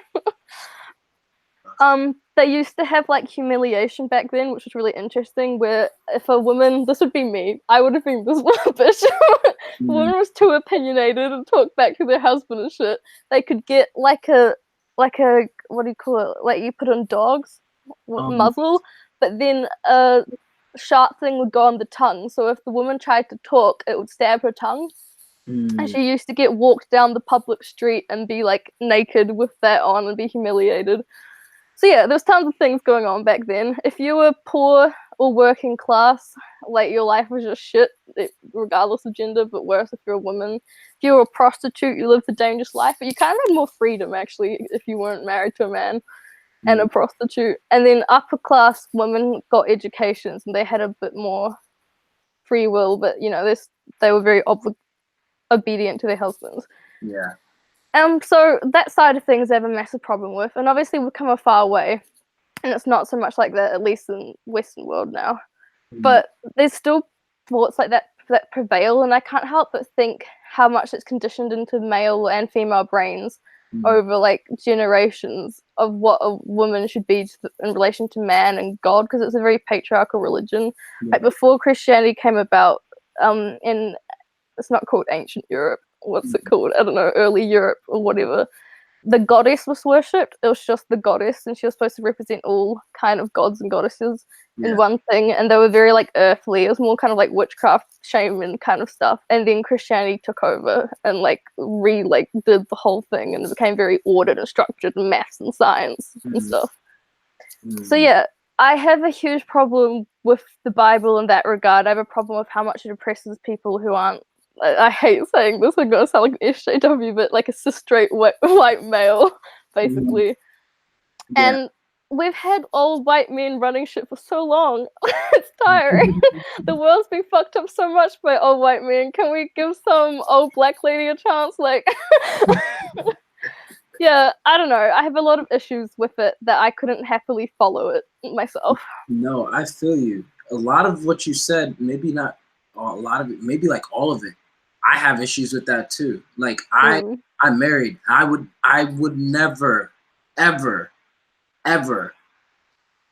They used to have like humiliation back then, which was really interesting, where if a woman, this would be me, I would have been this bitch. A woman was too opinionated and talked back to their husband and shit, they could get like a what do you call it, like you put on dogs, muzzle, but then a sharp thing would go on the tongue, so if the woman tried to talk, it would stab her tongue. And she used to get walked down the public street and be like naked with that on and be humiliated. So yeah, there's tons of things going on back then. If you were poor or working class, like your life was just shit, regardless of gender, but worse if you're a woman. If you were a prostitute, you lived a dangerous life, but you kind of had more freedom actually if you weren't married to a man and a prostitute. And then upper class women got educations and they had a bit more free will, but you know, they were very obedient to their husbands. Yeah. So that side of things I have a massive problem with, and obviously we've come a far way, and it's not so much like that, at least in Western world now. But there's still thoughts like that prevail, and I can't help but think how much it's conditioned into male and female brains over like generations of what a woman should be in relation to man and God, because it's a very patriarchal religion. Like before Christianity came about, in, it's not called ancient Europe. What's it called? I don't know, early Europe or whatever. The goddess was worshipped. It was just the goddess, and she was supposed to represent all kind of gods and goddesses in one thing. And they were very like earthly. It was more kind of like witchcraft, shaman kind of stuff. And then Christianity took over and like did the whole thing, and it became very ordered and structured, and maths and science and stuff. So yeah, I have a huge problem with the Bible in that regard. I have a problem with how much it oppresses people who aren't, I hate saying this, I'm gonna sound like an SJW, but like a cis straight white male, basically. And we've had old white men running shit for so long. It's tiring. The world's been fucked up so much by old white men. Can we give some old black lady a chance? Like, yeah, I don't know. I have a lot of issues with it that I couldn't happily follow it myself. No, I feel you. A lot of what you said, maybe not a lot of it, maybe like all of it. I have issues with that too. Like I'm married. I would never, ever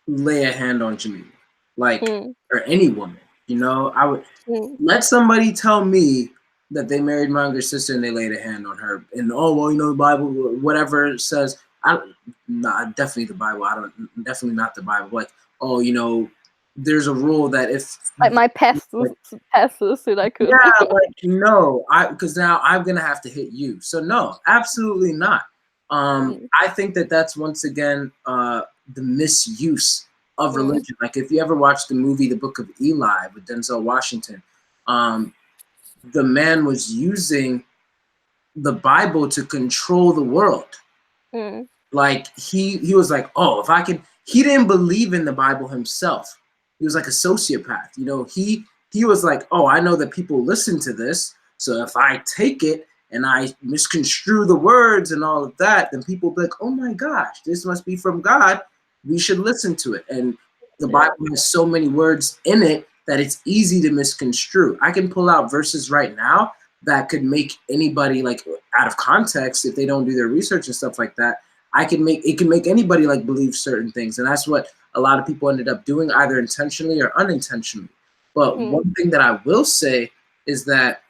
lay a hand on Jamaica, like or any woman. You know, I would let somebody tell me that they married my younger sister and they laid a hand on her, and oh well, you know, the Bible, whatever it says. Definitely the Bible. Definitely not the Bible. Like, oh, you know, there's a rule that if like my pastor said I could. Yeah, like no, because now I'm gonna have to hit you. So no, absolutely not. I think that that's once again the misuse of religion. Like if you ever watched the movie The Book of Eli with Denzel Washington, the man was using the Bible to control the world. Like he was like, oh, if I can. He didn't believe in the Bible himself. He was like a sociopath. You know, he was like, oh, I know that people listen to this, so if I take it and I misconstrue the words and all of that, then people will be like, oh my gosh, this must be from God. We should listen to it. And the Bible has so many words in it that it's easy to misconstrue. I can pull out verses right now that could make anybody, like out of context, if they don't do their research and stuff like that, it can make anybody like believe certain things. And that's what a lot of people ended up doing, either intentionally or unintentionally. But one thing that I will say is that,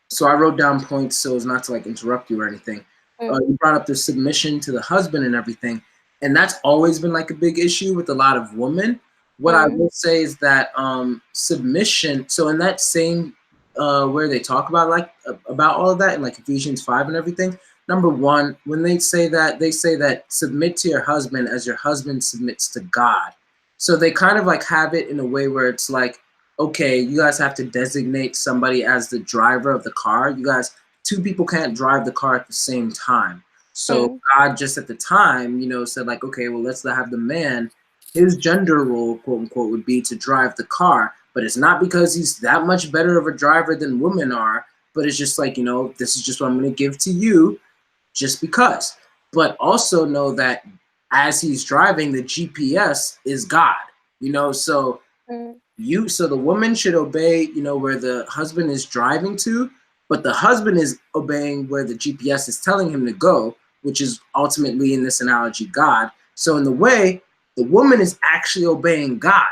so I wrote down points so as not to like interrupt you or anything. You brought up the submission to the husband and everything. And that's always been like a big issue with a lot of women. What I will say is that submission, so in that same where they talk about about all of that in like Ephesians 5 and everything, number one, when they say that submit to your husband as your husband submits to God. So they kind of like have it in a way where it's like, okay, you guys have to designate somebody as the driver of the car. You guys, two people can't drive the car at the same time. So God just at the time, you know, said like, okay, well, let's have the man, his gender role, quote unquote, would be to drive the car. But it's not because he's that much better of a driver than women are, but it's just like, you know, this is just what I'm going to give to you just because. But also know that as he's driving, the GPS is God, you know, so so the woman should obey, you know, where the husband is driving to, but the husband is obeying where the GPS is telling him to go, which is ultimately in this analogy, God. So in the way, the woman is actually obeying God,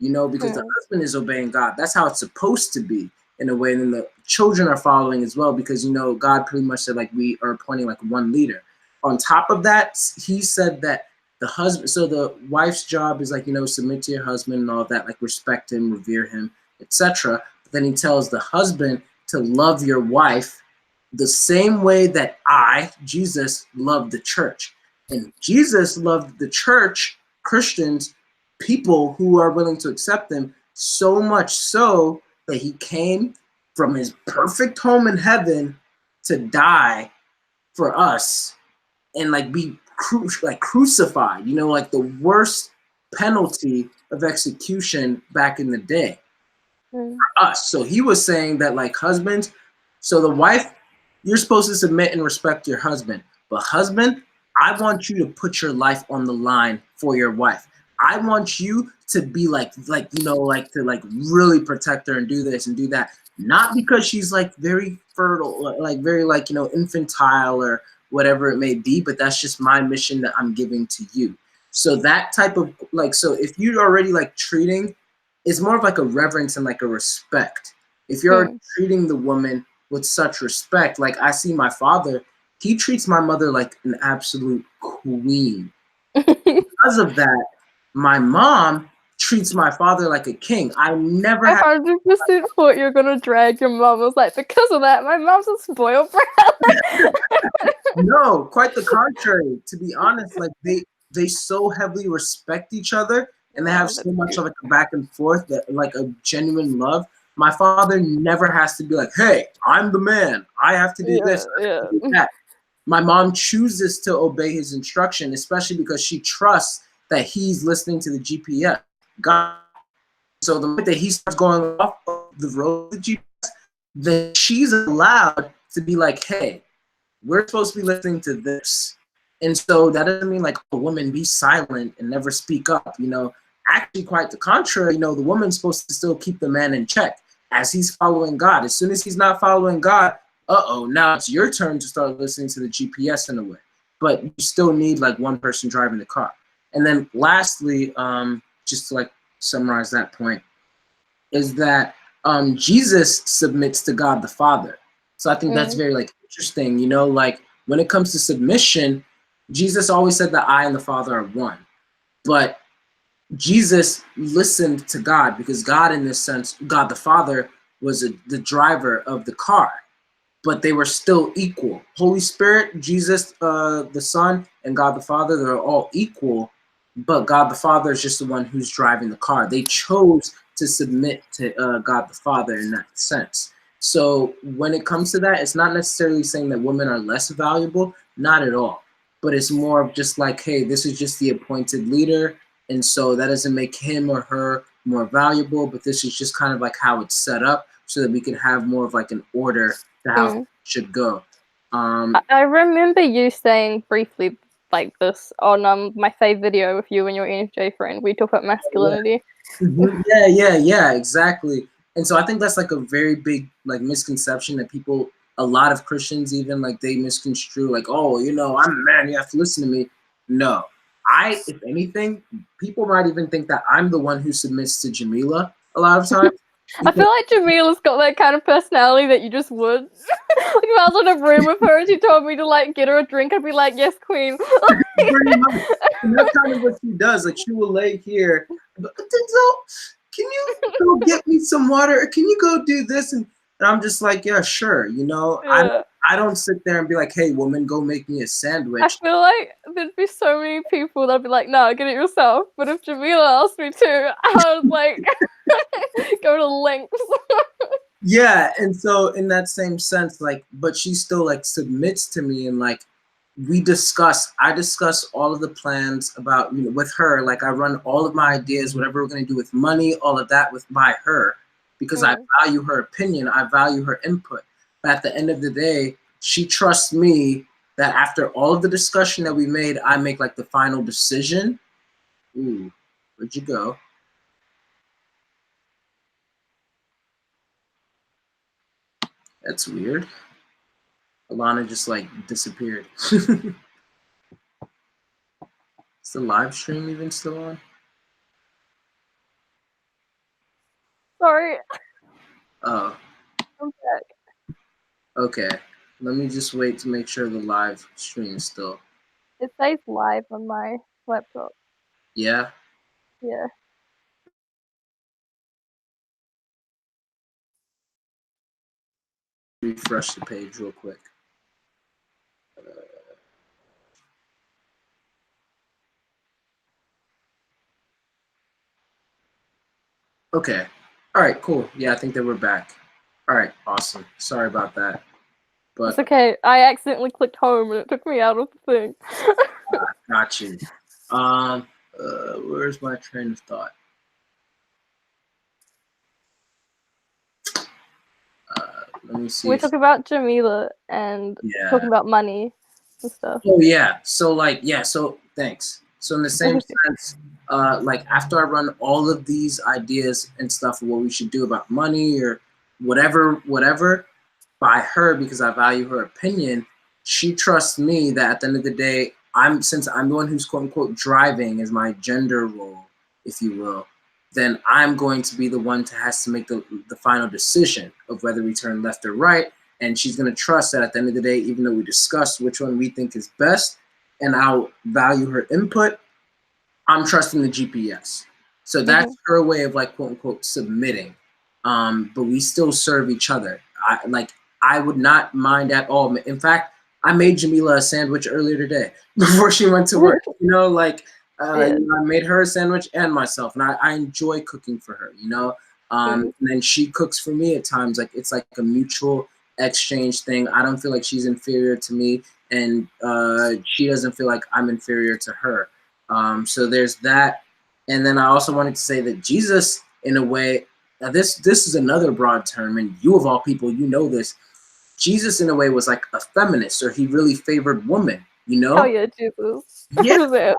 you know, because the husband is obeying God. That's how it's supposed to be in a way. And then the children are following as well, because, you know, God pretty much said like we are appointing like one leader. On top of that, he said that the husband, so the wife's job is like, you know, submit to your husband and all of that, like respect him, revere him, etc. But then he tells the husband to love your wife the same way that Jesus, loved the church. And Jesus loved the church, Christians, people who are willing to accept him, so much so that he came from his perfect home in heaven to die for us and like be crucified, you know, like the worst penalty of execution back in the day for us. So he was saying that like husbands, so the wife, you're supposed to submit and respect your husband, but husband, I want you to put your life on the line for your wife. I want you to be like you know, like to like really protect her and do this and do that, not because she's like very fertile, like very like, you know, infantile or whatever it may be, but that's just my mission that I'm giving to you. So that type of like, so if you're already like treating, it's more of like a reverence and like a respect. If you're treating the woman with such respect, like I see my father, he treats my mother like an absolute queen. Because of that, my mom treats my father like a king. I never I 100% thought you were gonna drag your mom. I was like, because of that, my mom's a spoiled brat. No, quite the contrary. To be honest, like they so heavily respect each other, and they have so much of like a back and forth, that like a genuine love. My father never has to be like, "Hey, I'm the man. I have to do this. I have to do that." My mom chooses to obey his instruction, especially because she trusts that he's listening to the GPS. God. So the moment that he starts going off the road with the GPS, then she's allowed to be like, "Hey, we're supposed to be listening to this." And so that doesn't mean like a woman be silent and never speak up. Actually quite the contrary. The woman's supposed to still keep the man in check as he's following God. As soon as he's not following God, now it's your turn to start listening to the GPS in a way. But you still need like one person driving the car. And then lastly, just to like summarize that point, is that Jesus submits to God the Father. So I think that's very like interesting, like when it comes to submission, Jesus always said that I and the Father are one. But Jesus listened to God because God, in this sense, God the Father was the driver of the car, but they were still equal. Holy Spirit, Jesus, the Son, and God the Father, they're all equal, but God the Father is just the one who's driving the car. They chose to submit to God the Father in that sense. So when it comes to that, it's not necessarily saying that women are less valuable, not at all. But it's more of just like, hey, this is just the appointed leader, and so that doesn't make him or her more valuable, but this is just kind of like how it's set up so that we can have more of like an order to how it should go. I remember you saying briefly like this on my fave video with you and your NFJ friend. We talk about masculinity. Yeah, exactly. And so I think that's like a very big like misconception that people, a lot of Christians even, like they misconstrue like, oh, I'm a man, you have to listen to me. No, if anything, people might even think that I'm the one who submits to Jamila a lot of times. I feel like Jamila's got that kind of personality that you just would. Like if I was in a room with her and she told me to like get her a drink, I'd be like, yes, queen. Pretty much. And that's kind of what she does. Like she will lay here, but Denzel, can you go get me some water? Or can you go do this? And I'm just like, yeah, sure. I don't sit there and be like, hey, woman, go make me a sandwich. I feel like there'd be so many people that'd be like, no, get it yourself. But if Jamila asked me to, I was like, go to lengths. Yeah, and so in that same sense, like, but she still like submits to me, and like I discuss all of the plans about, with her. Like I run all of my ideas, whatever we're gonna do with money, all of that by her, because I value her opinion, I value her input. But at the end of the day, she trusts me that after all of the discussion that we made, I make like the final decision. Ooh, where'd you go? That's weird. Alana just like disappeared. Is the live stream even still on? Sorry. Oh. I'm back. Okay. Let me just wait to make sure the live stream is still. It says live on my laptop. Yeah? Yeah. Refresh the page real quick. Okay. All right, cool. Yeah, I think that we're back. All right, awesome. Sorry about that. But it's okay. I accidentally clicked home and it took me out of the thing. Got you. Where's my train of thought? Let me see. We talk about Jamila and talking about money and stuff. Oh yeah. So thanks. So in the same sense, like after I run all of these ideas and stuff of what we should do about money or whatever, by her, because I value her opinion, she trusts me that at the end of the day, since I'm the one who's quote unquote driving as my gender role, if you will, then I'm going to be the one that has to make the final decision of whether we turn left or right. And she's going to trust that at the end of the day, even though we discuss which one we think is best and I'll value her input, I'm trusting the GPS. So that's her way of like, quote unquote, submitting. But we still serve each other. I would not mind at all. In fact, I made Jamila a sandwich earlier today before she went to work. You know, like I made her a sandwich and myself, and I enjoy cooking for her. You know, and then she cooks for me at times. Like it's like a mutual exchange thing. I don't feel like she's inferior to me, and she doesn't feel like I'm inferior to her. So there's that. And then I also wanted to say that Jesus, in a way, now this is another broad term, and you of all people, you know this. Jesus, in a way, was like a feminist, or he really favored women. You know? Oh yeah, Jesus. Yeah.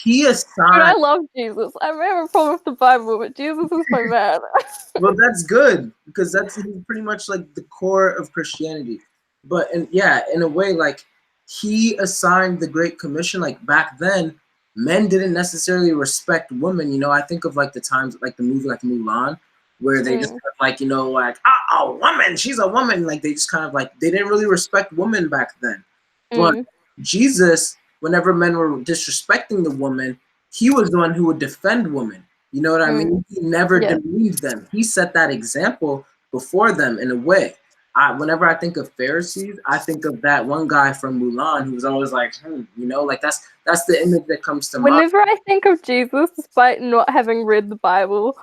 he assigned. Dude, I love Jesus. I have a problem with the Bible, but Jesus is my man. Well, that's good because that's pretty much like the core of Christianity. But and yeah, in a way, like he assigned the Great Commission. Like back then, men didn't necessarily respect women. You know, I think of like the times, like the movie, like Mulan, where they just kind of like, you know, like a woman, she's a woman. Like they just kind of like they didn't really respect women back then. But Jesus, whenever men were disrespecting the woman, he was the one who would defend women. You know what I mean? He never demeaned them. He set that example before them in a way. Whenever I think of Pharisees, I think of that one guy from Mulan who was always like, you know, like that's the image that comes to mind. Whenever I think of Jesus, despite not having read the Bible,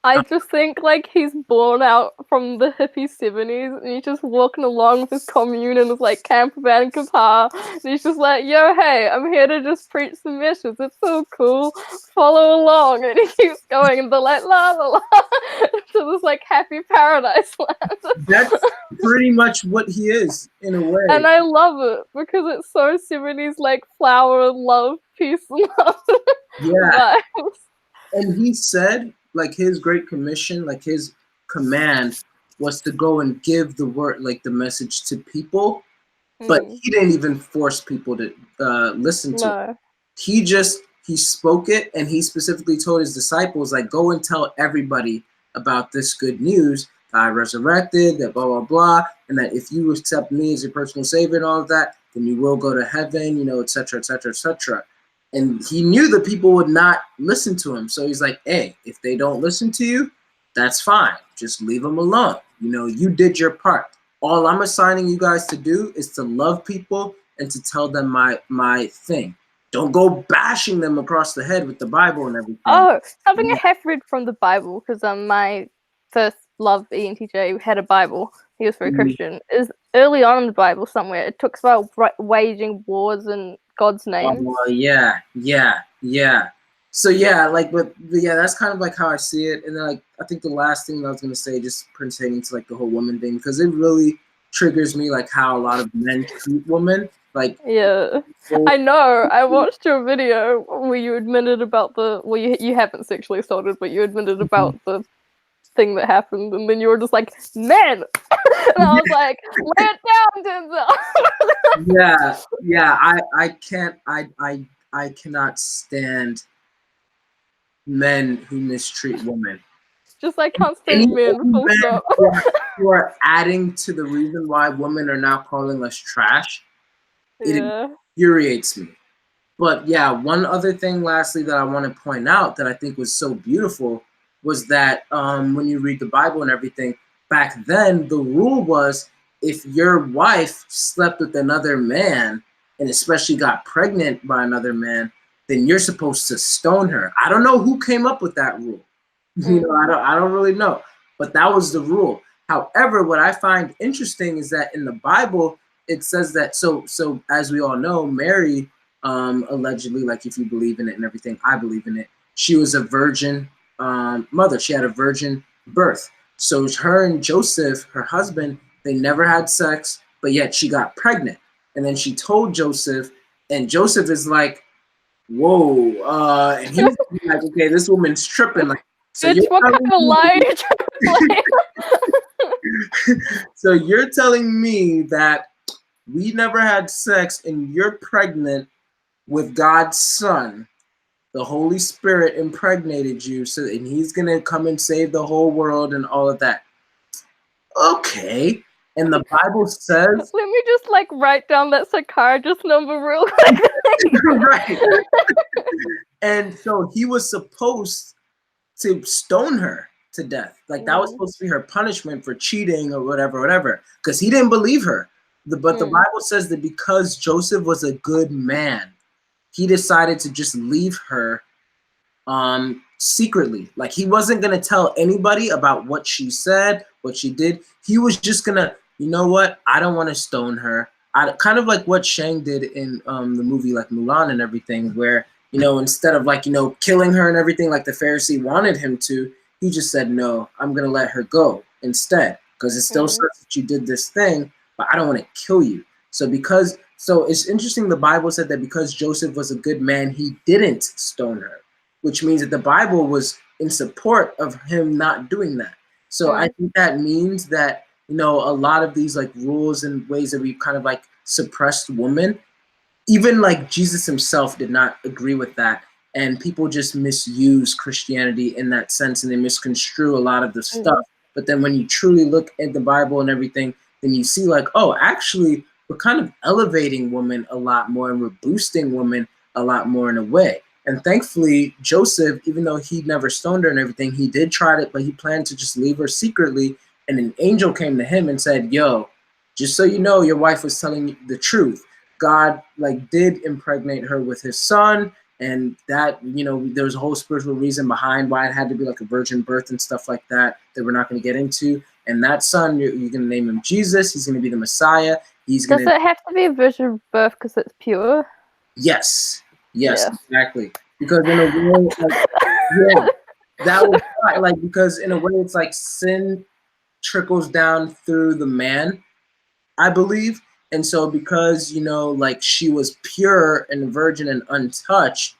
I just think like he's born out from the hippie 70s and he's just walking along with his commune and his like camper van and guitar and he's just like, yo, hey, I'm here to just preach some missions. It's so cool. Follow along. And he keeps going and they're like, la la la, to this like happy paradise land. That's pretty much what he is in a way. And I love it because it's so 70s like flower, love, peace, and love. Yeah. And he said, like his Great Commission, like his command was to go and give the word, like the message to people, but he didn't even force people to listen to it. He spoke it, and he specifically told his disciples, like, go and tell everybody about this good news that I resurrected, that blah, blah, blah, and that if you accept me as your personal savior and all of that, then you will go to heaven, you know, et cetera, et cetera, et cetera. And he knew that people would not listen to him. So he's like, hey, if they don't listen to you, that's fine. Just leave them alone. You know, you did your part. All I'm assigning you guys to do is to love people and to tell them my thing. Don't go bashing them across the head with the Bible and everything. Oh, something I have read from the Bible, because my first love ENTJ had a Bible. He was very Christian. Is early on in the Bible somewhere, it talks about waging wars in God's name. Oh, yeah. So yeah, like, but yeah, that's kind of like how I see it. And then like, I think the last thing that I was gonna say, just pertaining to like the whole woman thing, because it really triggers me, like how a lot of men treat women. Like, yeah, I know. I watched your video where you admitted about you haven't sexually assaulted, but you admitted about the thing that happened, and then you were just like, men, and I was like, lay it down, Denzel. Yeah. I cannot stand men who mistreat women. Just like can't stand men. Full stop. Who are adding to the reason why women are now calling us trash. It infuriates me. But yeah, one other thing lastly that I want to point out that I think was so beautiful was that when you read the Bible and everything, back then the rule was if your wife slept with another man and especially got pregnant by another man, then you're supposed to stone her. I don't know who came up with that rule. You know, I don't really know, but that was the rule. However, what I find interesting is that in the Bible, it says that, so as we all know, Mary, allegedly, like if you believe in it and everything, I believe in it, she was a virgin mother. She had a virgin birth. So her and Joseph, her husband, they never had sex, but yet she got pregnant. And then she told Joseph, and Joseph is like, whoa, and he's like, okay, this woman's tripping. Like, so bitch, what kind of lie So you're telling me that we never had sex and you're pregnant with God's son, the Holy Spirit impregnated you, so and he's gonna come and save the whole world and all of that. Okay. And the Bible says Let me just like write down that psychiatrist number real quick. right. And so he was supposed to stone her to death. Like that was supposed to be her punishment for cheating or whatever, because he didn't believe her. But the Bible says that because Joseph was a good man, he decided to just leave her secretly. Like he wasn't gonna tell anybody about what she said, what she did. He was just gonna, you know what? I don't want to stone her. I kind of like what Shang did in the movie like Mulan and everything, where instead of like killing her and everything like the Pharisee wanted him to, he just said no. I'm gonna let her go instead because it still says that you did this thing, but I don't want to kill you. So it's interesting. The Bible said that because Joseph was a good man, he didn't stone her, which means that the Bible was in support of him not doing that. So I think that means that, a lot of these like rules and ways that we kind of like suppressed women, even like Jesus himself did not agree with that. And people just misuse Christianity in that sense and they misconstrue a lot of the stuff. But then when you truly look at the Bible and everything, then you see like, oh, actually, we're kind of elevating women a lot more and we're boosting women a lot more in a way. And thankfully, Joseph, even though he never stoned her and everything, he did try it, but he planned to just leave her secretly. And an angel came to him and said, yo, just so you know, your wife was telling you the truth. God like did impregnate her with his son. And that, there was a whole spiritual reason behind why it had to be like a virgin birth and stuff like that we're not going to get into. And that son, you're going to name him Jesus. He's going to be the Messiah. Does it have to be a virgin birth because it's pure? Yes, exactly. Because in a way, like, that was like because in a way it's like sin trickles down through the man, I believe. And so because like she was pure and virgin and untouched,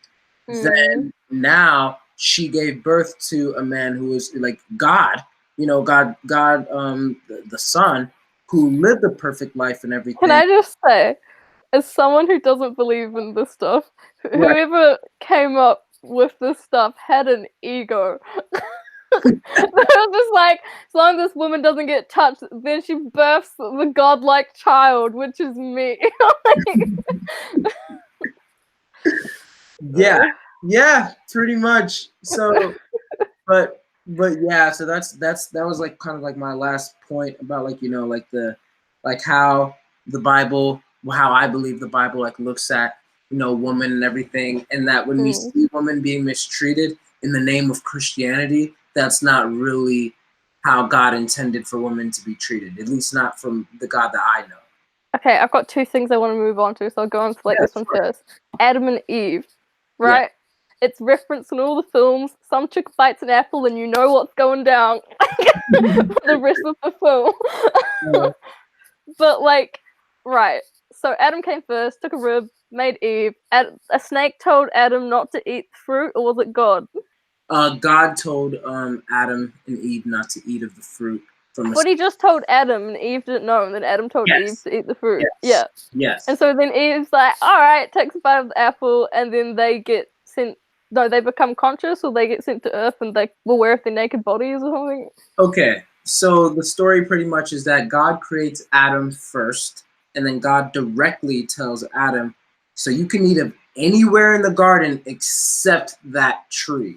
then now she gave birth to a man who was like God, God, the Son, who lived a perfect life and everything. Can I just say, as someone who doesn't believe in this stuff, whoever came up with this stuff had an ego. They were just like, as long as this woman doesn't get touched, then she births the godlike child, which is me. Yeah, pretty much. So, but yeah, so that was like kind of like my last point about like like how the Bible, how I believe the Bible like looks at woman and everything, and that when we see women being mistreated in the name of Christianity, that's not really how God intended for women to be treated, at least not from the God that I know. Okay, I've got two things I want to move on to, so I'll go on to this one first. Adam and Eve, right? Yeah. It's referenced in all the films. Some chick bites an apple and you know what's going down for the rest of the film. But like, right, so Adam came first, took a rib, made Eve. A snake told Adam not to eat fruit, or was it God? God told Adam and Eve not to eat of the fruit. But he just told Adam and Eve didn't know, and then Adam told Eve to eat the fruit. Yes. And so then Eve's like, alright, takes a bite of the apple, and then they get sent, they become conscious, or they get sent to Earth and they will wear their naked bodies or something. Okay, so the story pretty much is that God creates Adam first, and then God directly tells Adam, so you can eat of anywhere in the garden except that tree.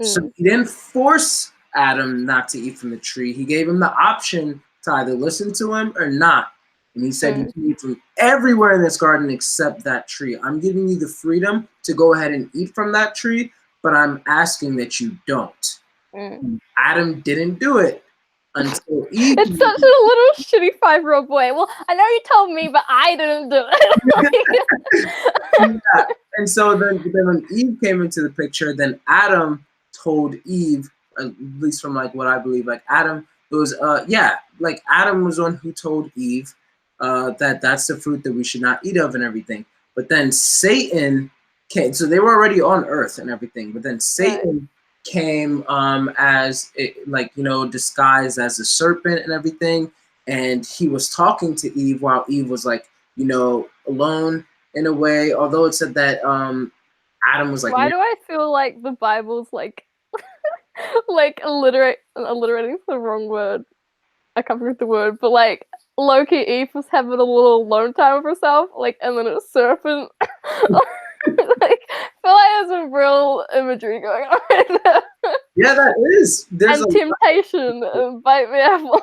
So he didn't force Adam not to eat from the tree. He gave him the option to either listen to him or not. And he said, you can eat from everywhere in this garden except that tree. I'm giving you the freedom to go ahead and eat from that tree, but I'm asking that you don't. Adam didn't do it until Eve. It's such a little shitty 5-year-old boy. Well, I know you told me, but I didn't do it. And so then when Eve came into the picture, then Adam told Eve, at least from like what I believe, like Adam, it was like Adam was one who told Eve that that's the fruit that we should not eat of and everything. But then Satan came, so they were already on Earth and everything. But then Satan came as disguised as a serpent and everything, and he was talking to Eve while Eve was like alone in a way. Although it said that Adam was like, why do I feel like the Bible's like like alliterating the wrong word? I can't remember the word, but like Loki Eve was having a little alone time with herself, like, and then a serpent. Like, I feel like there's some real imagery going on right there. yeah, that is. And temptation, bite me apple.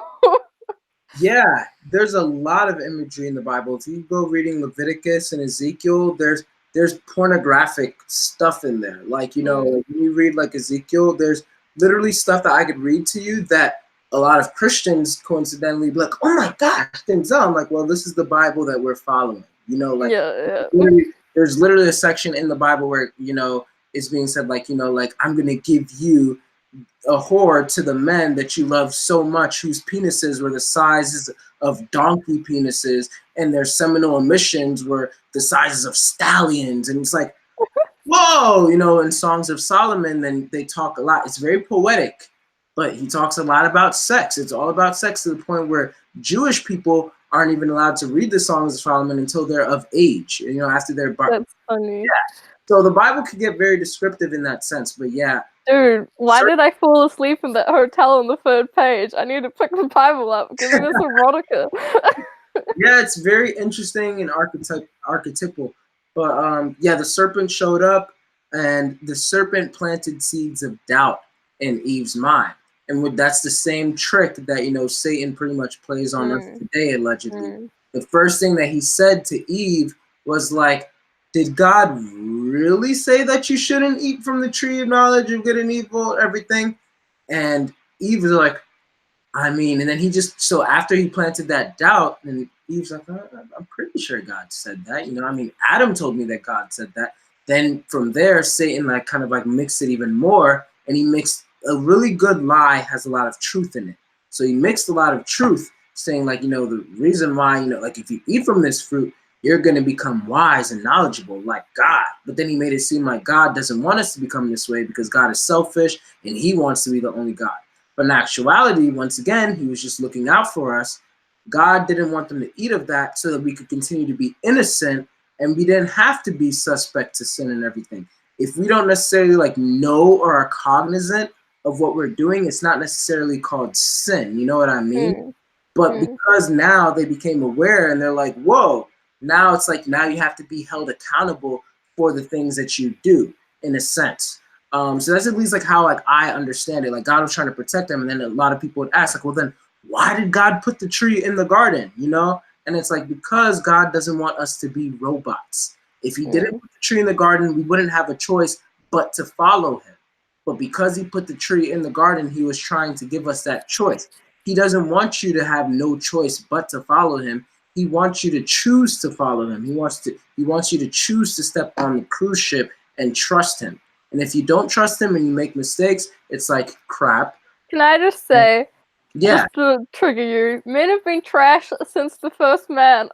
Yeah, there's a lot of imagery in the Bible. If you go reading Leviticus and Ezekiel, there's pornographic stuff in there. Like, you know, when you read like Ezekiel, there's literally stuff that I could read to you that a lot of Christians coincidentally be like, oh my gosh, Denzel. I'm like, well, this is the Bible that we're following. You know, like there's literally a section in the Bible where, you know, it's being said like, you know, like I'm gonna give you a whore to the men that you love so much, whose penises were the sizes of donkey penises, and their seminal emissions were the sizes of stallions. And it's like, whoa, you know, in Songs of Solomon, then they talk a lot. It's very poetic, but he talks a lot about sex. It's all about sex to the point where Jewish people aren't even allowed to read the Songs of Solomon until they're of age, you know, after they're That's funny. Yeah. So the Bible could get very descriptive in that sense, but yeah. Dude, why did I fall asleep in that hotel on the 3rd page? I need to pick the Bible up. Give me this erotica. Yeah, it's very interesting and archetypal. But yeah, the serpent showed up, and the serpent planted seeds of doubt in Eve's mind. And that's the same trick that, you know, Satan pretty much plays on us today, allegedly. The first thing that he said to Eve was like, did God really say that you shouldn't eat from the tree of knowledge of good and evil, everything? And Eve was like, I mean, and then so after he planted that doubt, and Eve's like, I'm pretty sure God said that. You know, I mean, Adam told me that God said that. Then from there, Satan like kind of like mixed it even more, and he mixed a really good lie has a lot of truth in it. So he mixed a lot of truth, saying like, you know, the reason why, you know, like if you eat from this fruit, you're going to become wise and knowledgeable like God. But then he made it seem like God doesn't want us to become this way because God is selfish and he wants to be the only God. But in actuality, once again, he was just looking out for us. God didn't want them to eat of that so that we could continue to be innocent and we didn't have to be suspect to sin and everything. If we don't necessarily like know or are cognizant of what we're doing, it's not necessarily called sin. You know what I mean? But because now they became aware and they're like, whoa, now it's like now you have to be held accountable for the things that you do in a sense. So that's at least like how like I understand it. Like God was trying to protect them, and then a lot of people would ask like, well, then why did God put the tree in the garden? You know, and it's like because God doesn't want us to be robots. If he didn't put the tree in the garden, we wouldn't have a choice but to follow him. But because he put the tree in the garden, he was trying to give us that choice. He doesn't want you to have no choice but to follow him. He wants you to choose to follow him. He wants you to choose to step on the cruise ship and trust him. And if you don't trust him and you make mistakes, it's like crap. Can I just say, yeah, just to trigger you, men have been trash since the first man.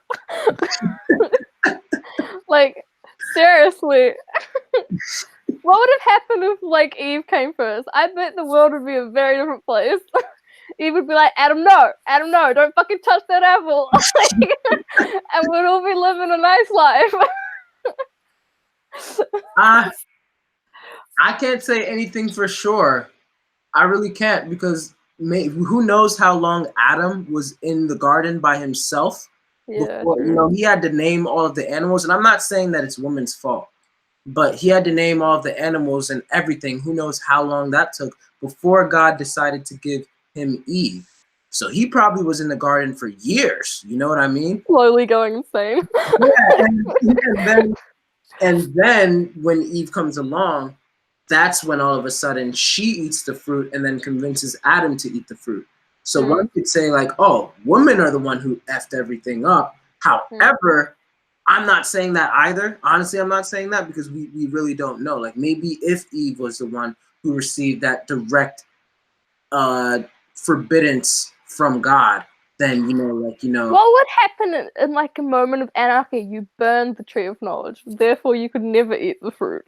Like, seriously. What would have happened if, like, Eve came first? I bet the world would be a very different place. Eve would be like, Adam, no, don't fucking touch that apple. And we'd all be living a nice life. I can't say anything for sure. I really can't because who knows how long Adam was in the garden by himself. Yeah, before, you know, he had to name all of the animals. And I'm not saying that it's woman's fault, but he had to name all of the animals and everything. Who knows how long that took before God decided to give him Eve. So he probably was in the garden for years. You know what I mean? Slowly going insane. Yeah, and then when Eve comes along, that's when all of a sudden she eats the fruit and then convinces Adam to eat the fruit. So one could say like, oh, women are the one who effed everything up. However, I'm not saying that either. Honestly, I'm not saying that because we really don't know. Like maybe if Eve was the one who received that direct forbiddance from God, then, you know, like, you know. What would happen in like a moment of anarchy? You burned the tree of knowledge, therefore you could never eat the fruit.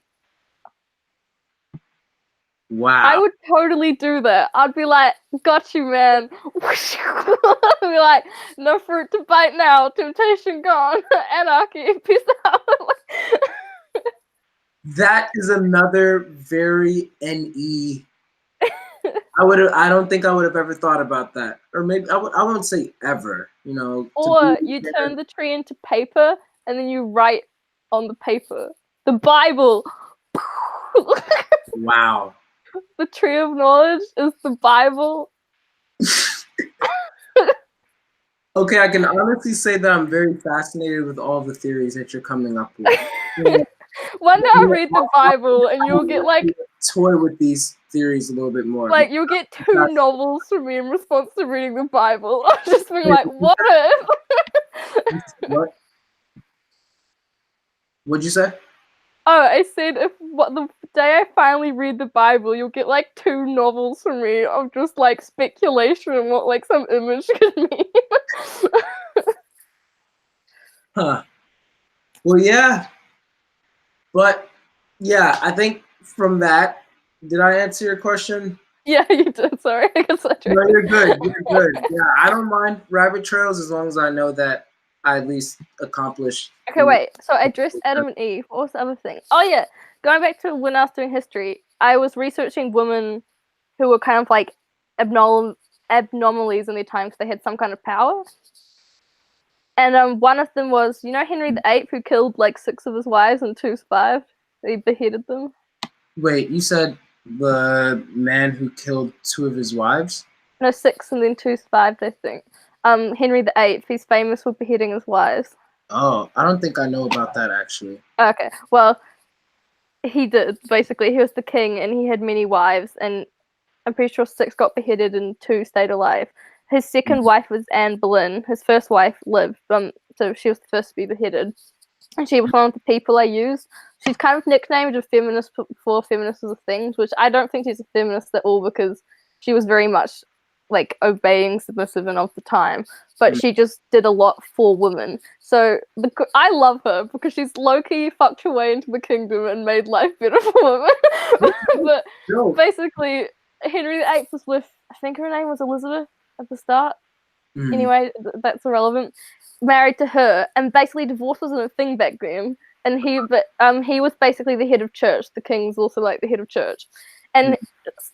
Wow. I would totally do that. I'd be like, got you, man. I'd be like, no fruit to bite now. Temptation gone. Anarchy. Peace out. That is another very NE. I don't think I would have ever thought about that, or maybe I won't say ever. You know, Or you turn the tree into paper and then you write on the paper. The Bible. Wow. The tree of knowledge is the Bible. Okay, I can honestly say that I'm very fascinated with all the theories that you're coming up with. One day I'll read the Bible and you'll get like toy with these theories a little bit more. Like you'll get 2 novels from me in response to reading the Bible. I'll just be like, what if? What? What'd you say? Oh, I said the day I finally read the Bible, you'll get like 2 novels from me of just like speculation and what like some image could mean. Huh. Well, yeah. But yeah, I think from that, did I answer your question? Yeah, you did. Sorry, I guess I No, you're good. You're good. Yeah, I don't mind rabbit trails as long as I know that I at least accomplished. Okay, wait. So I addressed Adam and Eve. What was the other thing? Oh yeah, going back to when I was doing history, I was researching women who were kind of like abnormalities in their time because they had some kind of power. And one of them was, you know, Henry VIII, who killed like 6 of his wives and 2 survived. He beheaded them. Wait, you said the man who killed 2 of his wives? No, 6 and then 2 survived, I think. Henry VIII, he's famous for beheading his wives. Oh, I don't think I know about that actually. Okay, well, he did, basically. He was the king and he had many wives, and I'm pretty sure 6 got beheaded and 2 stayed alive. His second wife was Anne Boleyn. His first wife lived, so she was the first to be beheaded. And she was one of the people I used. She's kind of nicknamed a feminist for feminists as a thing, which I don't think she's a feminist at all because she was very much like obeying, submissive, and of the time. But she just did a lot for women. So I love her because she's low-key fucked her way into the kingdom and made life better for women. But basically, Henry VIII was with, I think her name was Elizabeth at the start. Anyway, that's irrelevant. Married to her, and basically divorce wasn't a thing back then. And he was basically the head of church. The king's also like the head of church. And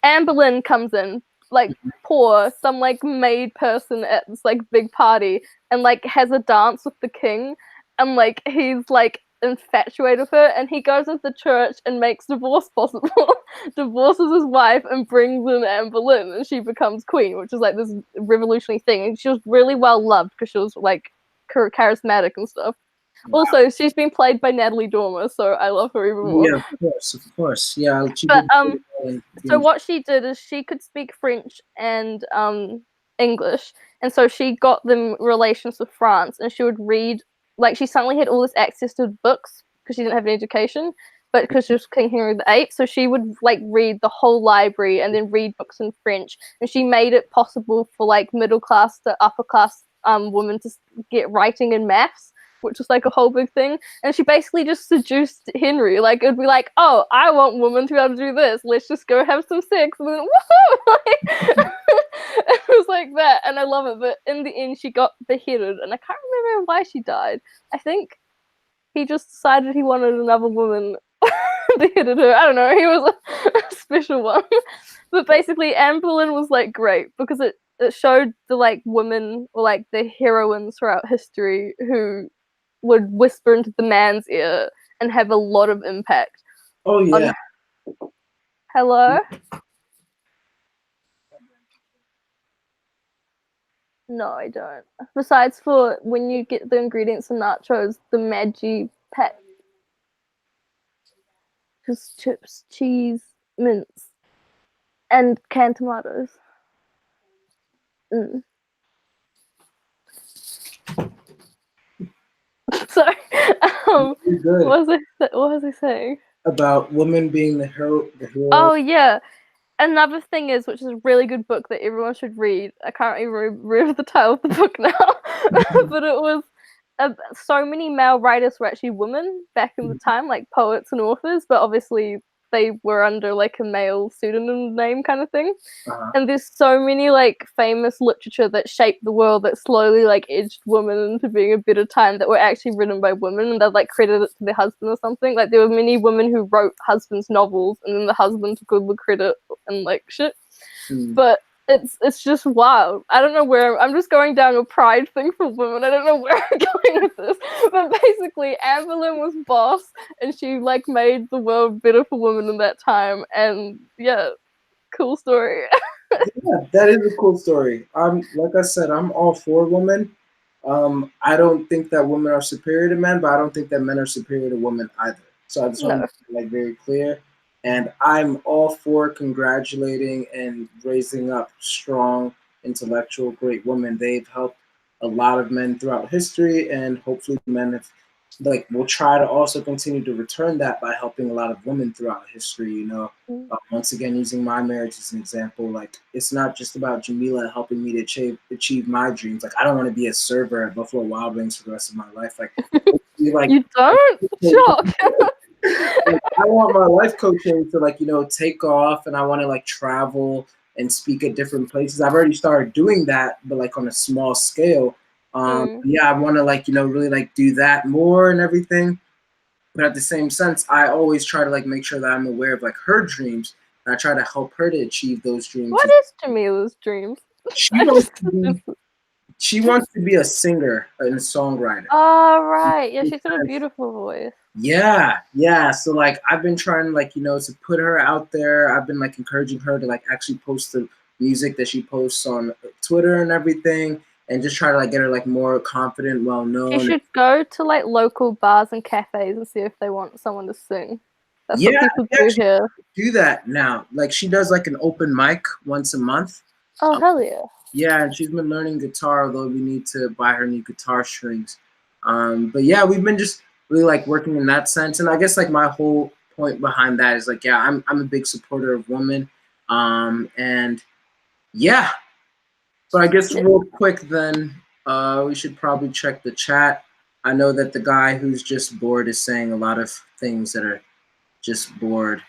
Anne Boleyn comes in, like poor, some like maid person at this like big party, and like has a dance with the king, and like he's like infatuated with her, and he goes into the church and makes divorce possible. Divorces his wife and brings in Anne Boleyn, and she becomes queen, which is like this revolutionary thing. And she was really well loved because she was like charismatic and stuff. Wow. Also, she's been played by Natalie Dormer, so I love her even more. Yeah, of course. Yeah. But so what she did is she could speak French and English, and so she got them relations with France, and she would read. Like, she suddenly had all this access to books because she didn't have an education, but because she was King Henry VIII, so she would like read the whole library and then read books in French, and she made it possible for like middle class to upper class women to get writing and maths, which was like a whole big thing. And she basically just seduced Henry. Like, it'd be like, oh, I want women to be able to do this. Let's just go have some sex. And then, woohoo! Like, it was like that. And I love it. But in the end, she got beheaded. And I can't remember why she died. I think he just decided he wanted another woman. Beheaded her. I don't know. He was a special one. But basically, Anne Boleyn was like great because it showed the like women or like the heroines throughout history who would whisper into the man's ear and have a lot of impact. Oh yeah. Hello? No, I don't. Besides for when you get the ingredients in nachos, the Maggi pack. Just chips, cheese, mince, and canned tomatoes. Sorry. What was I saying? About women being the hero. Oh yeah. Another thing is, which is a really good book that everyone should read. I can't even remember the title of the book now, but it was so many male writers were actually women back in the time, like poets and authors. But obviously, they were under like a male pseudonym name kind of thing. Uh-huh. And there's so many like famous literature that shaped the world that slowly like edged women into being a better time that were actually written by women, and they'd like credit it to their husband or something. Like there were many women who wrote husbands' novels, and then the husband took all the credit and like shit. But it's just wild. I don't know where I'm just going down a pride thing for women. I don't know where I'm going with this. But basically Anne Boleyn was boss, and she like made the world better for women in that time. And yeah, cool story. Yeah, that is a cool story. Like I said, I'm all for women. I don't think that women are superior to men, but I don't think that men are superior to women either. So I just want to be like very clear. And I'm all for congratulating and raising up strong, intellectual, great women. They've helped a lot of men throughout history, and hopefully men have, like, will try to also continue to return that by helping a lot of women throughout history, you know. Once again, using my marriage as an example, like, it's not just about Jamila helping me to achieve my dreams. Like, I don't want to be a server at Buffalo Wild Wings for the rest of my life. Like you don't? Shock. Like, I want my life coaching to, like, you know, take off, and I want to like travel and speak at different places. I've already started doing that, but like on a small scale. Yeah, I want to, like, you know, really like do that more and everything. But at the same sense, I always try to like make sure that I'm aware of like her dreams, and I try to help her to achieve those dreams. What is Jamila's dreams? She wants to be a singer and a songwriter. Oh, right. Yeah, she's got a beautiful voice. Yeah. So like I've been trying, like, you know, to put her out there. I've been like encouraging her to like actually post the music that she posts on Twitter and everything, and just try to like get her like more confident, well known. She should go to like local bars and cafes and see if they want someone to sing. That's what people do here. Do that now. Like she does like an open mic once a month. Oh, hell yeah. Yeah, and she's been learning guitar, although we need to buy her new guitar strings. But yeah, we've been just really like working in that sense. And I guess like my whole point behind that is like, yeah, I'm a big supporter of women. And yeah. So I guess real quick then, we should probably check the chat. I know that the guy who's just bored is saying a lot of things that are just bored.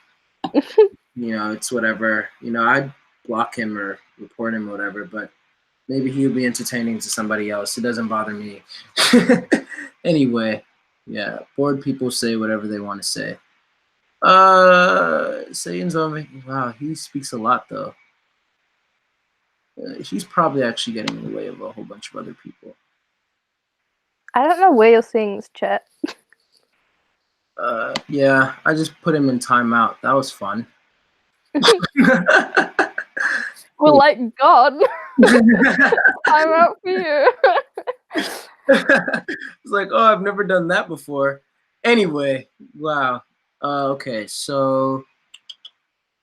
You know, it's whatever. You know, I'd block him or report him or whatever, but maybe he'll be entertaining to somebody else. It doesn't bother me. Anyway, yeah, bored people say whatever they want to say. Satan's on me. Wow, he speaks a lot though. He's probably actually getting in the way of a whole bunch of other people. I don't know where you're seeing this chat. Yeah, I just put him in timeout. That was fun. Well, like God. Timeout for you. It's like, oh, I've never done that before. Anyway, wow. Okay, so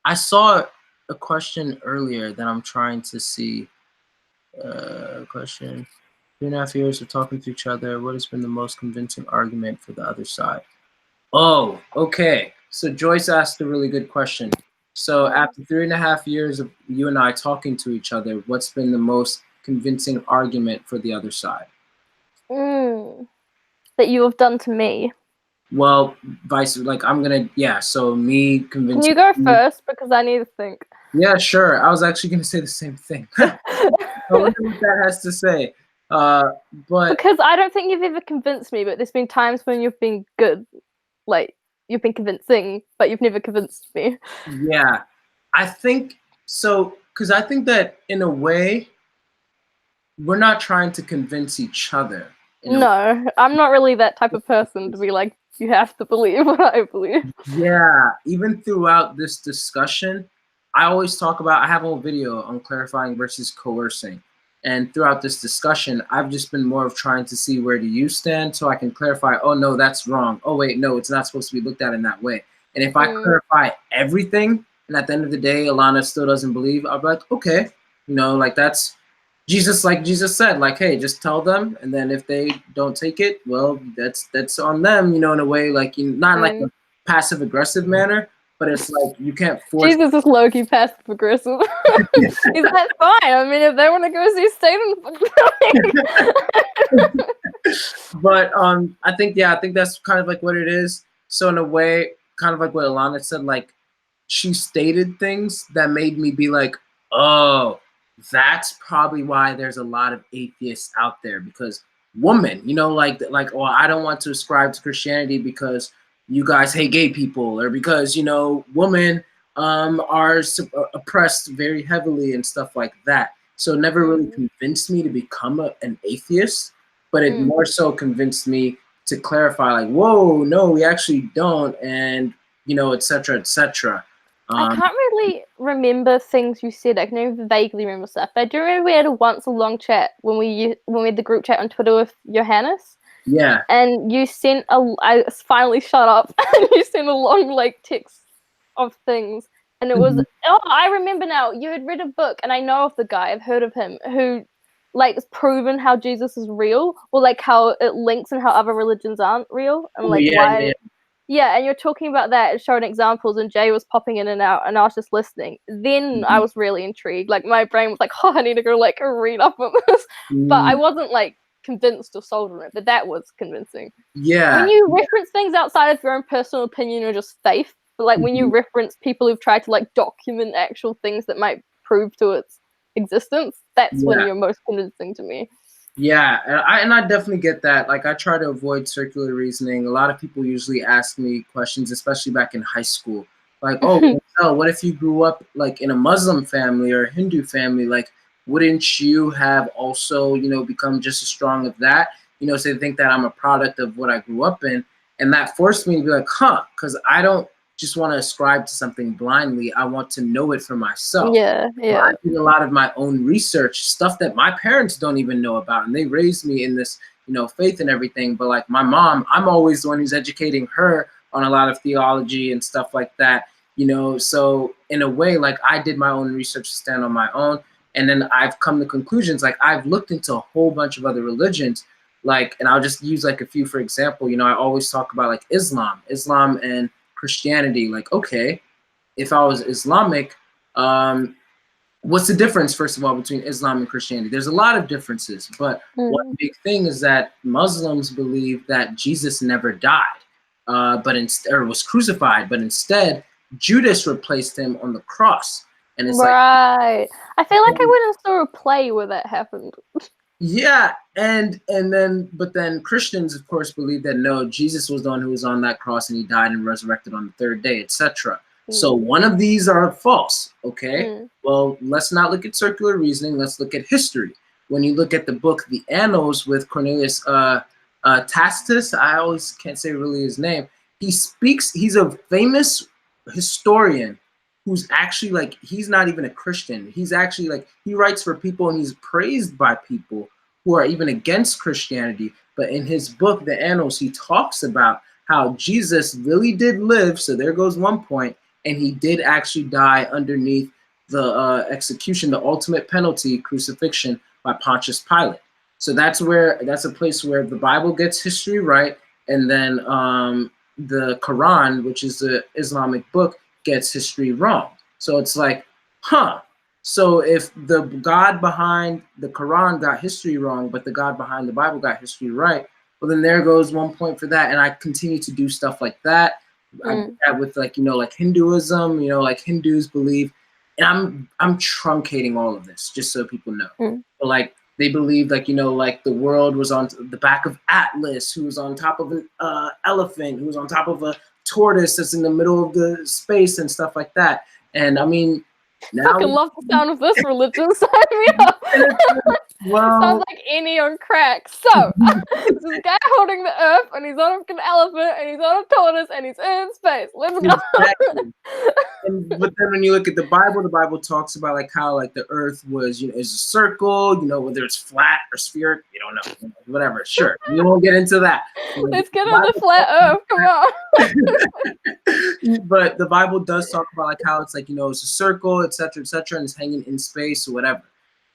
I saw a question earlier that I'm trying to see. Question. 3.5 years of talking to each other. What has been the most convincing argument for the other side? Oh, okay. So Joyce asked a really good question. So after 3.5 years of you and I talking to each other, what's been the most convincing argument for the other side? That you have done to me. Well, like I'm gonna, so me convincing. Can you go first, because I need to think? Yeah, sure. I was actually gonna say the same thing. I wonder what that has to say. But because I don't think you've ever convinced me, but there's been times when you've been good, like you've been convincing, but you've never convinced me. Yeah, I think so, because I think that in a way, we're not trying to convince each other. No, I'm not really that type of person to be like, you have to believe what I believe. Yeah, even throughout this discussion, I always talk about, I have a whole video on clarifying versus coercing. And throughout this discussion, I've just been more of trying to see where do you stand so I can clarify, oh, no, that's wrong. Oh, wait, no, it's not supposed to be looked at in that way. And if I clarify everything, and at the end of the day, Alana still doesn't believe, I'll be like, okay, you know, like that's Jesus, like Jesus said, like, hey, just tell them. And then if they don't take it, well, that's on them, you know, in a way, like, not like a passive aggressive manner, but it's like you can't force. Jesus is low-key passive aggressive. Is that fine? I mean, if they want to go see Satan, but I think that's kind of like what it is. So in a way, kind of like what Alana said, like she stated things that made me be like, oh, that's probably why there's a lot of atheists out there, because woman, like, oh, I don't want to ascribe to Christianity because you guys hate gay people, or because, women are oppressed very heavily and stuff like that. So it never really convinced me to become an atheist, but it more so convinced me to clarify, like, whoa, no, we actually don't, and, et cetera, et cetera. I can't really remember things you said. I can only vaguely remember stuff. I do remember we had a long chat when we had the group chat on Twitter with Johannes. Yeah. And you sent I finally shut up. And you sent a long text of things, and it was I remember now. You had read a book, and I know of the guy. I've heard of him who has proven how Jesus is real, or how it links and how other religions aren't real, and why. Yeah, and you're talking about that and showing examples, and Jay was popping in and out, and I was just listening. Then I was really intrigued. My brain was like, oh, I need to go read up on this. But I wasn't convinced or sold on it, but that was convincing. Yeah. When you reference things outside of your own personal opinion or just faith, but when you reference people who've tried to document actual things that might prove to its existence, that's when you're most convincing to me. Yeah, and I definitely get that. I try to avoid circular reasoning. A lot of people usually ask me questions, especially back in high school. Oh, what if you grew up in a Muslim family or a Hindu family? Wouldn't you have also, become just as strong of that? So they think that I'm a product of what I grew up in. And that forced me to be because I don't just want to ascribe to something blindly. I want to know it for myself. Yeah. So I did a lot of my own research, stuff that my parents don't even know about, and they raised me in this, faith and everything. But my mom, I'm always the one who's educating her on a lot of theology and stuff like that. So in a way, I did my own research to stand on my own, and then I've come to conclusions. I've looked into a whole bunch of other religions, and I'll just use a few for example. I always talk about Islam and Christianity. Okay, if I was Islamic, what's the difference, first of all, between Islam and Christianity? There's a lot of differences, but one big thing is that Muslims believe that Jesus never died, or was crucified, but instead Judas replaced him on the cross. And it's right. I feel like I went and saw a play where that happened. Yeah, but then Christians, of course, believe that no, Jesus was the one who was on that cross and he died and resurrected on the third day, etc. So one of these are false, okay? Well, let's not look at circular reasoning. Let's look at history. When you look at the book, The Annals with Cornelius Tacitus, I always can't say really his name. He's a famous historian who's actually he's not even a Christian. He's actually he writes for people and he's praised by people who are even against Christianity. But in his book, The Annals, he talks about how Jesus really did live. So there goes one point. And he did actually die underneath the execution, the ultimate penalty, crucifixion by Pontius Pilate. So that's a place where the Bible gets history right. And then the Quran, which is the Islamic book, gets history wrong. So it's so if the God behind the Quran got history wrong, but the God behind the Bible got history right, well, then there goes 1 point for that. And I continue to do stuff like that. I do that with Hinduism, Hindus believe, and I'm truncating all of this just so people know. But they believe the world was on the back of Atlas, who was on top of an elephant, who was on top of a tortoise that's in the middle of the space and stuff like that. And I mean, now I fucking love the sound of this religion. Sign me up. Well, sounds like any on crack. So this is a guy holding the earth, and he's on an elephant, and he's on a tortoise, and he's in space. Let's go. Exactly. But then when you look at the Bible talks about how the earth was, is a circle, whether it's flat or spheric, you don't know, whatever. Sure, we won't get into that. Let's get on the flat earth. Come on. But the Bible does talk about how it's it's a circle, etc., and it's hanging in space or whatever.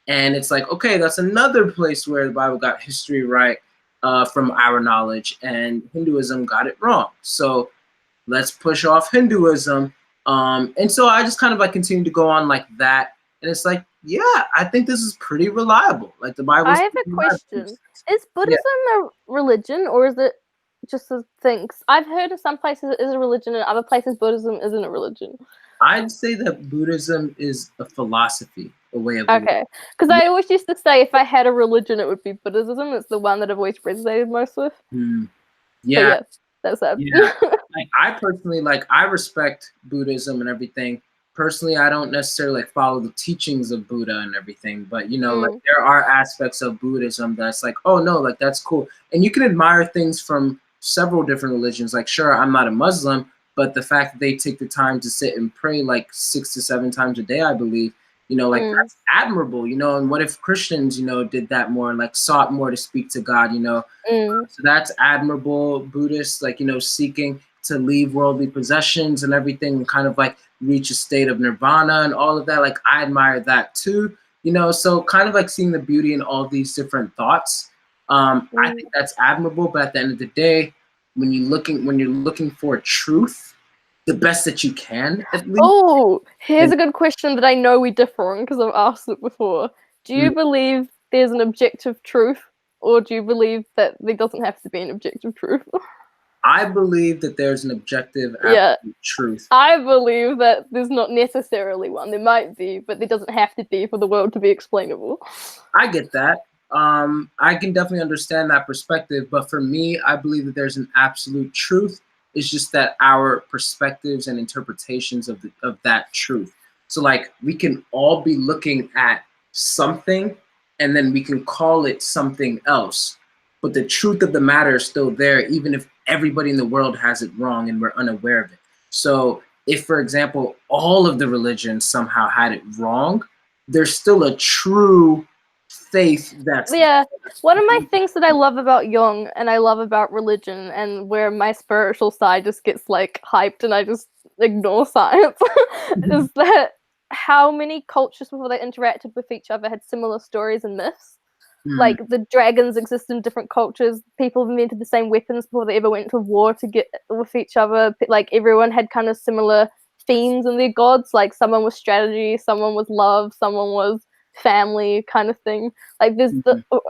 And it's okay, that's another place where the Bible got history right from our knowledge, and Hinduism got it wrong. So let's push off Hinduism. And so I just kind of continue to go on like that. And it's yeah, I think this is pretty reliable. The Bible. I have a question. Is Buddhism a religion, or is it just a thing? I've heard of some places it is a religion and other places Buddhism isn't a religion. I'd say that Buddhism is a philosophy, a way of living. Okay, because I always used to say if I had a religion, it would be Buddhism. It's the one that I've always resonated most with. Yeah, yeah, that's that. yeah. Like I personally, like I respect Buddhism and everything. Personally, I don't necessarily like follow the teachings of Buddha and everything, but you know, like there are aspects of Buddhism that's like, oh no, like that's cool. And you can admire things from several different religions. Like, sure, I'm not a Muslim, but the fact that they take the time to sit and pray like 6 to 7 times a day, I believe, you know, like that's admirable, you know. And what if Christians, you know, did that more and like sought more to speak to God, you know? So that's admirable. Buddhists, like, you know, seeking to leave worldly possessions and everything and kind of like reach a state of nirvana and all of that. Like I admire that too, you know, so kind of like seeing the beauty in all these different thoughts. I think that's admirable, but at the end of the day, when you're looking for truth, the best that you can, at least. Oh, here's a good question that I know we differ on because I've asked it before. Do you believe there's an objective truth, or do you believe that there doesn't have to be an objective truth? I believe that there's an objective absolute truth. I believe that there's not necessarily one. There might be, but there doesn't have to be for the world to be explainable. I get that. I can definitely understand that perspective, but for me, I believe that there's an absolute truth. It's just that our perspectives and interpretations of that truth. So like we can all be looking at something and then we can call it something else. But the truth of the matter is still there, even if everybody in the world has it wrong and we're unaware of it. So if, for example, all of the religions somehow had it wrong, there's still a true faith that's one of my things that I love about Jung and I love about religion, and where my spiritual side just gets like hyped and I just ignore science, is that how many cultures before they interacted with each other had similar stories and myths. Like the dragons exist in different cultures. People invented the same weapons before they ever went to war to get with each other. Like everyone had kind of similar themes in their gods. Like someone was strategy, someone was love, someone was family, kind of thing. Like there's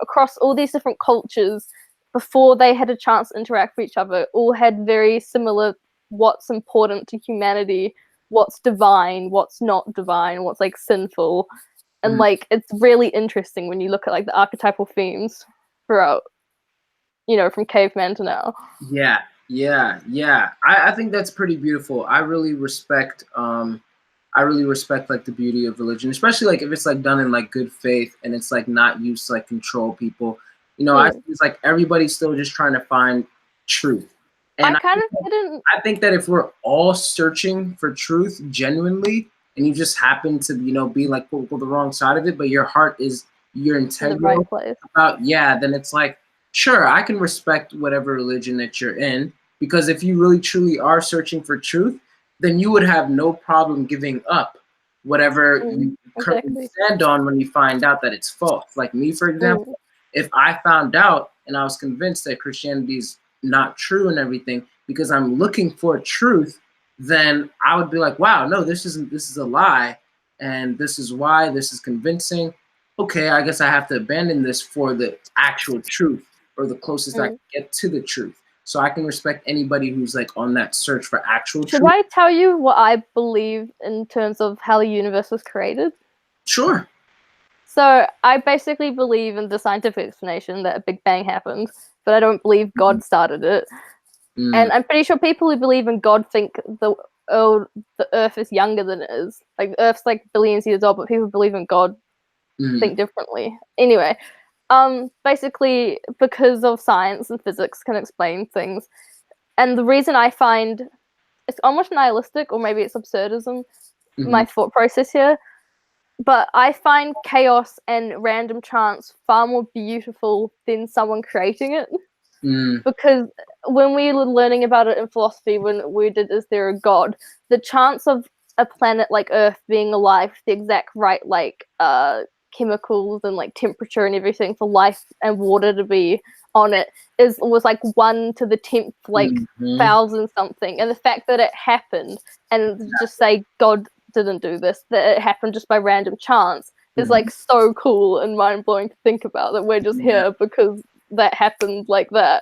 across all these different cultures, before they had a chance to interact with each other, all had very similar what's important to humanity, what's divine, what's not divine, what's like sinful. And like it's really interesting when you look at like the archetypal themes throughout, you know, from caveman to now. Yeah. I think that's pretty beautiful. I really respect like the beauty of religion, especially like if it's like done in like good faith and it's like not used to like control people. You know, I think it's like everybody's still just trying to find truth. And I think that if we're all searching for truth genuinely, and you just happen to, you know, be like the wrong side of it, but your heart is, you're integral about, then it's like, sure, I can respect whatever religion that you're in, because if you really truly are searching for truth, then you would have no problem giving up whatever you currently stand on when you find out that it's false. Like me, for example, if I found out and I was convinced that Christianity is not true and everything, because I'm looking for truth, then I would be like, wow, no, this is a lie, and this is why, this is convincing. Okay, I guess I have to abandon this for the actual truth, or the closest I can get to the truth. So I can respect anybody who's like on that search for actual truth. Should I tell you what I believe in terms of how the universe was created? Sure. So I basically believe in the scientific explanation that a Big Bang happened, but I don't believe God started it. And I'm pretty sure people who believe in God think the Earth is younger than it is. Like the Earth's like billions of years old, but people who believe in God think differently. Anyway, basically because of science and physics can explain things. And the reason I find it's almost nihilistic, or maybe it's absurdism, my thought process here, but I find chaos and random chance far more beautiful than someone creating it. Because when we were learning about it in philosophy, when we did Is There a God, the chance of a planet like Earth being alive, the exact right like chemicals and like temperature and everything for life and water to be on it was like 1 to the 10th like thousand something. And the fact that it happened, and just say God didn't do this, that it happened just by random chance, is like so cool and mind-blowing to think about, that we're just here because that happened like that.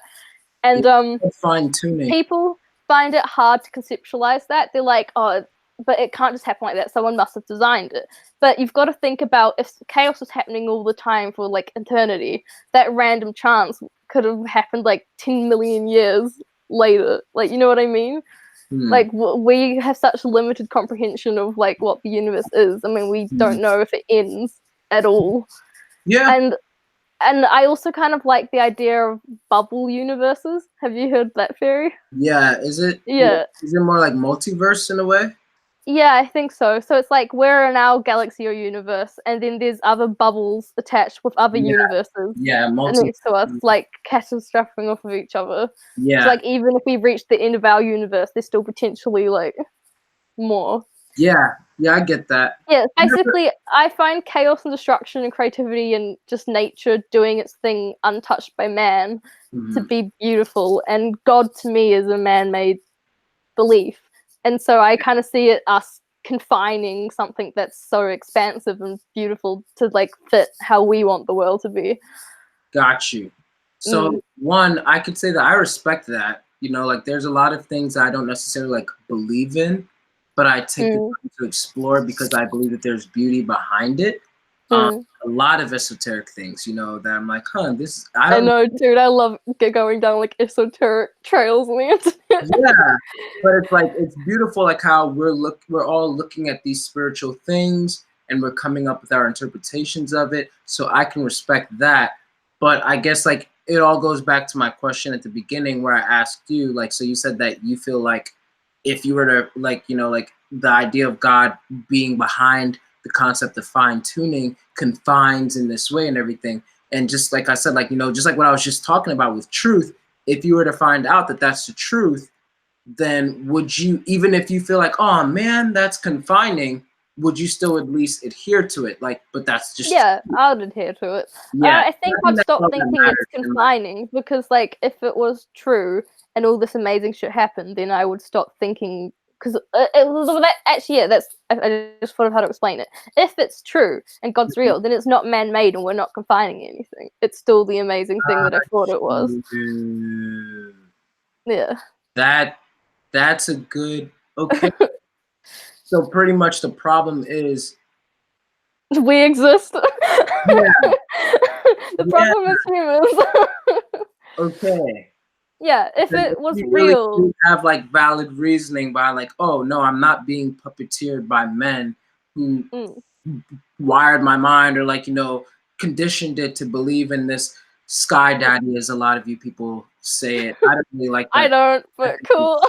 And fine-tuning. People find it hard to conceptualize that. They're like, oh, but it can't just happen like that. Someone must have designed it. But you've got to think about if chaos was happening all the time for like eternity, that random chance could have happened like 10 million years later. Like, you know what I mean? Like, we have such limited comprehension of like what the universe is. I mean, we don't know if it ends at all. Yeah. And I also kind of like the idea of bubble universes. Have you heard that theory? Yeah. Is it? Yeah. Is it more like multiverse in a way? Yeah, I think so. So it's like we're in our galaxy or universe, and then there's other bubbles attached with other universes next to us, like catastrophing off of each other. Yeah. So like even if we reach the end of our universe, there's still potentially like more. Yeah. Yeah, I get that. Yeah, basically, I find chaos and destruction and creativity and just nature doing its thing untouched by man to be beautiful. And God to me is a man-made belief. And so I kind of see it us confining something that's so expansive and beautiful to like fit how we want the world to be. Got you. So one, I could say that I respect that. You know, like there's a lot of things I don't necessarily like believe in, but I take the time to explore because I believe that there's beauty behind it. A lot of esoteric things, you know, that I'm like, this. I know, dude. I love going down like esoteric trails on the internet. Yeah, but it's like it's beautiful, like how we're all looking at these spiritual things and we're coming up with our interpretations of it. So I can respect that, but I guess like it all goes back to my question at the beginning where I asked you, like, so you said that you feel like if you were to like, you know, like the idea of God being behind the concept of fine tuning confines in this way and everything. And just like I said, like, you know, just like what I was just talking about with truth, if you were to find out that that's the truth, then would you, even if you feel like, oh man, that's confining, would you still at least adhere to it? Like, but that's just I would adhere to it. Yeah, I think I'd stop thinking it's confining because, like, if it was true and all this amazing shit happened, then I would stop thinking. Because I just thought of how to explain it. If it's true and God's real, then it's not man-made and we're not confining anything. It's still the amazing thing that I thought it was. Yeah. That's a good, okay. So pretty much the problem is we exist. The problem is humans. Okay. Yeah, if it was really real, have like valid reasoning by like, oh no, I'm not being puppeteered by men who wired my mind or like, you know, conditioned it to believe in this sky daddy, as a lot of you people say it. I don't really like that. I don't, but cool.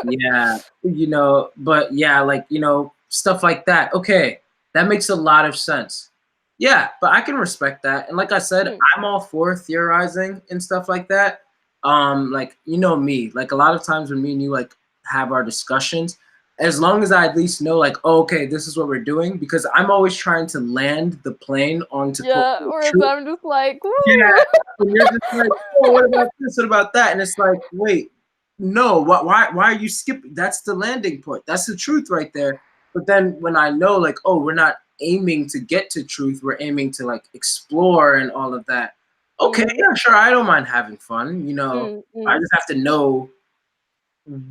Yeah, you know, but yeah, like, you know, stuff like that. Okay, that makes a lot of sense. Yeah, but I can respect that. And like I said, I'm all for theorizing and stuff like that. Like, you know me, like a lot of times when me and you like have our discussions, as long as I at least know like, oh, okay, this is what we're doing, because I'm always trying to land the plane onto whereas I'm just like, woo. Yeah, and you're just like, oh, what about this, what about that? And it's like, wait, no, why are you skipping? That's the landing point. That's the truth right there. But then when I know like, oh, we're not aiming to get to truth, we're aiming to like explore and all of that. Okay, yeah, sure, I don't mind having fun. You know, I just have to know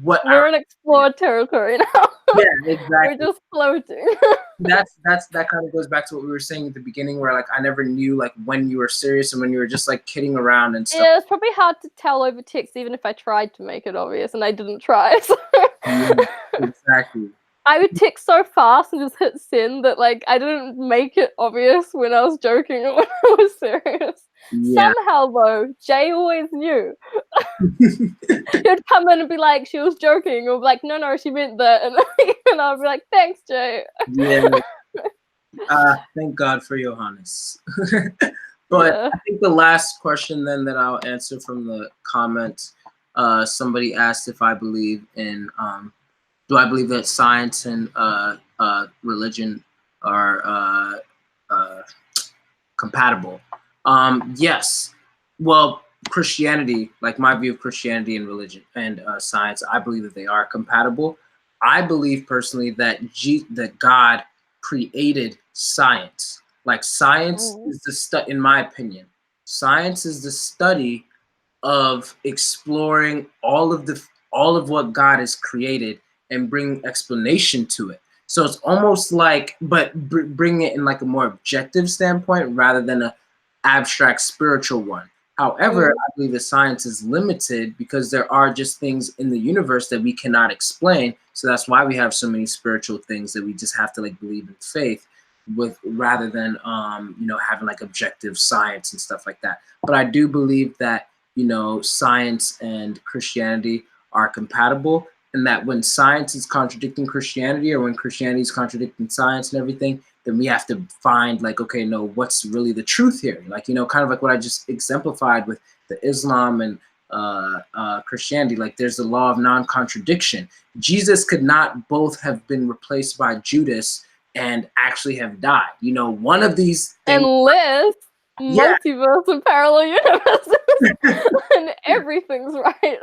what we're in explored territory now. Yeah, exactly. We're just floating. that kind of goes back to what we were saying at the beginning, where like I never knew like when you were serious and when you were just like kidding around and stuff. Yeah, it's probably hard to tell over text, even if I tried to make it obvious, and I didn't try. So. Yeah, exactly. I would text so fast and just hit send that like I didn't make it obvious when I was joking or when I was serious. Yeah. Somehow though, Jay always knew. He'd come in and be like, she was joking, or be like, no, she meant that, and I'd be like, thanks, Jay. Yeah. Thank God for Johannes. But I think the last question then that I'll answer from the comments, somebody asked if I believe in do I believe that science and religion are compatible? Yes. Well, Christianity, like my view of Christianity and religion and science, I believe that they are compatible. I believe personally that that God created science. Like science is the study, in my opinion, science is the study of exploring all of what God has created and bring explanation to it. So it's almost like, but bring it in like a more objective standpoint rather than a abstract spiritual one. However, I believe that science is limited because there are just things in the universe that we cannot explain. So that's why we have so many spiritual things that we just have to like believe in faith with, rather than having like objective science and stuff like that. But I do believe that science and Christianity are compatible, and that when science is contradicting Christianity, or when Christianity is contradicting science and everything, then we have to find like, okay, no, what's really the truth here? Like, kind of like what I just exemplified with the Islam and Christianity. Like, there's the law of non-contradiction. Jesus could not both have been replaced by Judas and actually have died. One of these things, unless multiverse and parallel universes and everything's right.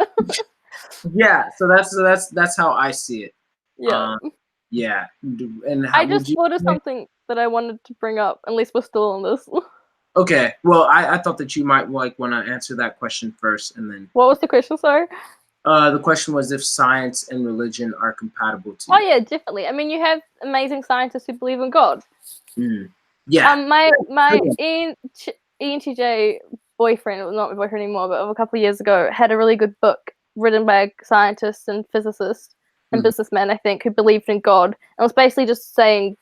Yeah, so that's how I see it. Yeah. And I just thought of something that I wanted to bring up, unless we're still on this. Okay, well, I thought that you might like want to answer that question first, and then. What was the question, sorry? The question was if science and religion are compatible to you. Oh yeah, definitely. I mean, you have amazing scientists who believe in God. Yeah. My ENTJ boyfriend, well, not my boyfriend anymore, but of a couple of years ago, had a really good book written by a scientist and physicist and businessman, I think, who believed in God. And it was basically just saying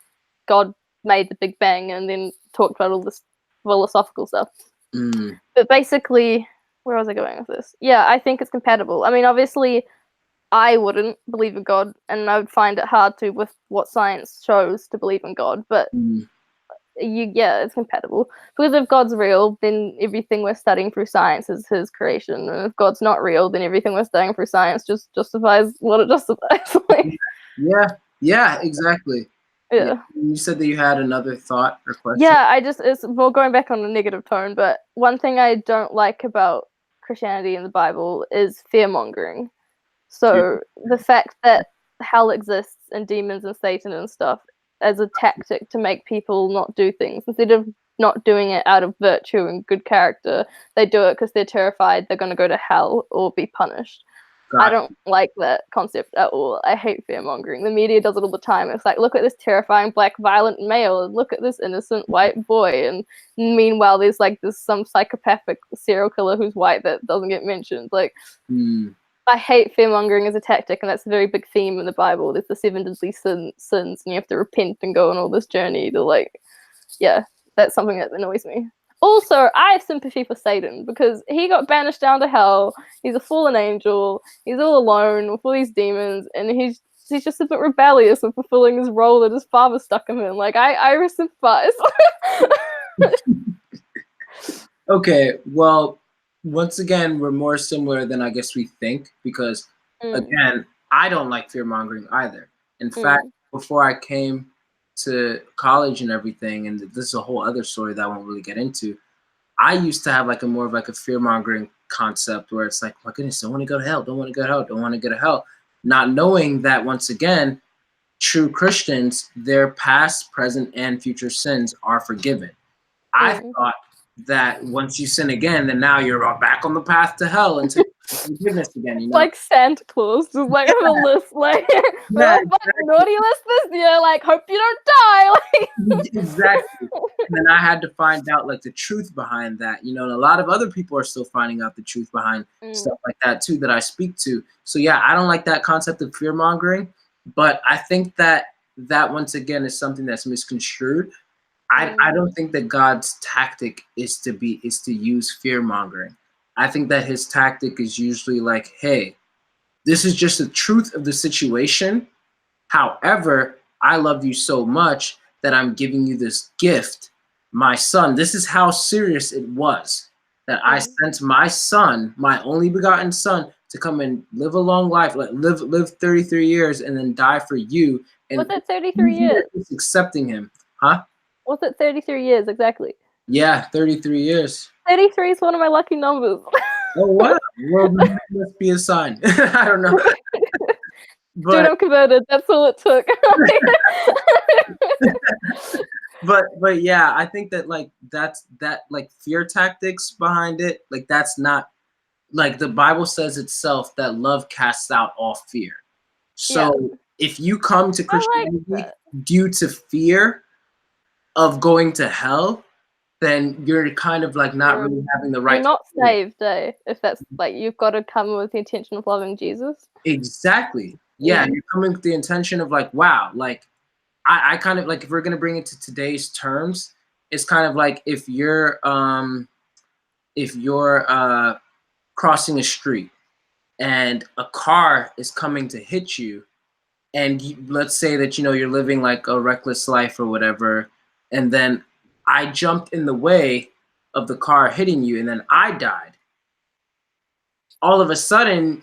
God made the Big Bang and then talked about all this philosophical stuff. But basically, where was I going with this? Yeah, I think it's compatible. I mean, obviously, I wouldn't believe in God, and I would find it hard to with what science shows to believe in God, but it's compatible. Because if God's real, then everything we're studying through science is his creation, and if God's not real, then everything we're studying through science just justifies what it justifies. Yeah, exactly. Yeah. You said that you had another thought or question. Yeah, it's more going back on a negative tone, but one thing I don't like about Christianity and the Bible is fear-mongering. So the fact that hell exists and demons and Satan and stuff as a tactic to make people not do things, instead of not doing it out of virtue and good character, they do it because they're terrified they're going to go to hell or be punished. I don't like that concept at all. I hate fear-mongering. The media does it all the time. It's like, look at this terrifying black violent male, and look at this innocent white boy, and meanwhile there's some psychopathic serial killer who's white that doesn't get mentioned. Like, I hate fear-mongering as a tactic, and that's a very big theme in the Bible. There's the 7 deadly sins, and you have to repent and go on all this journey to that's something that annoys me. Also, I have sympathy for Satan because he got banished down to hell. He's a fallen angel. He's all alone with all these demons, and he's just a bit rebellious with fulfilling his role that his father stuck him in. Like, I sympathize. Okay, well, once again, we're more similar than I guess we think, because again, I don't like fear-mongering either. In fact, before I came to college and everything, and this is a whole other story that I won't really get into, I used to have like a more of like a fear-mongering concept where it's like, my goodness, don't want to go to hell, don't want to go to hell, don't want to go to hell, not knowing that once again, true Christians, their past, present, and future sins are forgiven. I thought that once you sin again, then now you're back on the path to hell and to forgiveness again. Like Santa Claus, just like on a list, like naughty list this year. Like, hope you don't die. Exactly. And then I had to find out like the truth behind that. And a lot of other people are still finding out the truth behind stuff like that too that I speak to. So yeah, I don't like that concept of fear mongering, but I think that once again is something that's misconstrued. I don't think that God's tactic is to use fear mongering. I think that his tactic is usually like, hey, this is just the truth of the situation. However, I love you so much that I'm giving you this gift, my son. This is how serious it was that I sent my son, my only begotten son, to come and live a long life, like live 33 years and then die for you. And was it 33 years? Accepting him, huh? Was it 33 years exactly? Yeah, 33 years. 33 is one of my lucky numbers. Oh, wow. Well, that must be a sign. I don't know. Dude, I'm converted. That's all it took. but yeah, I think that that's fear tactics behind it. Like, that's not, like, the Bible says itself that love casts out all fear. So if you come to I like Christianity that. due to fear of going to hell, then you're kind of like not really having the right. You're not saved, eh? If that's like you've got to come with the intention of loving Jesus. Exactly. Yeah, you're coming with the intention of like, wow, like I kind of like if we're gonna bring it to today's terms, it's kind of like if you're crossing a street and a car is coming to hit you, and let's say that you're living like a reckless life or whatever, and then I jumped in the way of the car hitting you, and then I died. All of a sudden,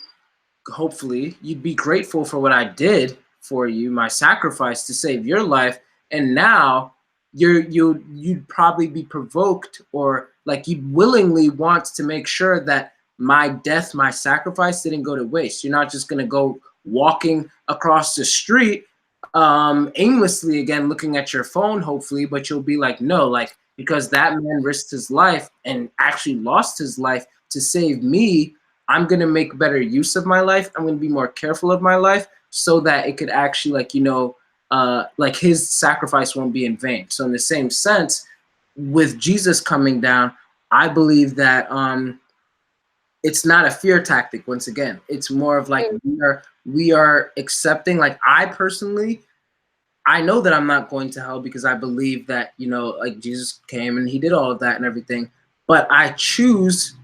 hopefully, you'd be grateful for what I did for you, my sacrifice to save your life, and now you'd probably be provoked, or like you'd willingly want to make sure that my death, my sacrifice didn't go to waste. You're not just gonna go walking across the street aimlessly again looking at your phone, hopefully, but you'll be like, no, like because that man risked his life and actually lost his life to save me, I'm going to make better use of my life. I'm going to be more careful of my life so that it could actually like his sacrifice won't be in vain. So in the same sense, with Jesus coming down, I believe that it's not a fear tactic. Once again, it's more of like we are accepting. Like I personally, I know that I'm not going to hell because I believe that like Jesus came and he did all of that and everything. But I choose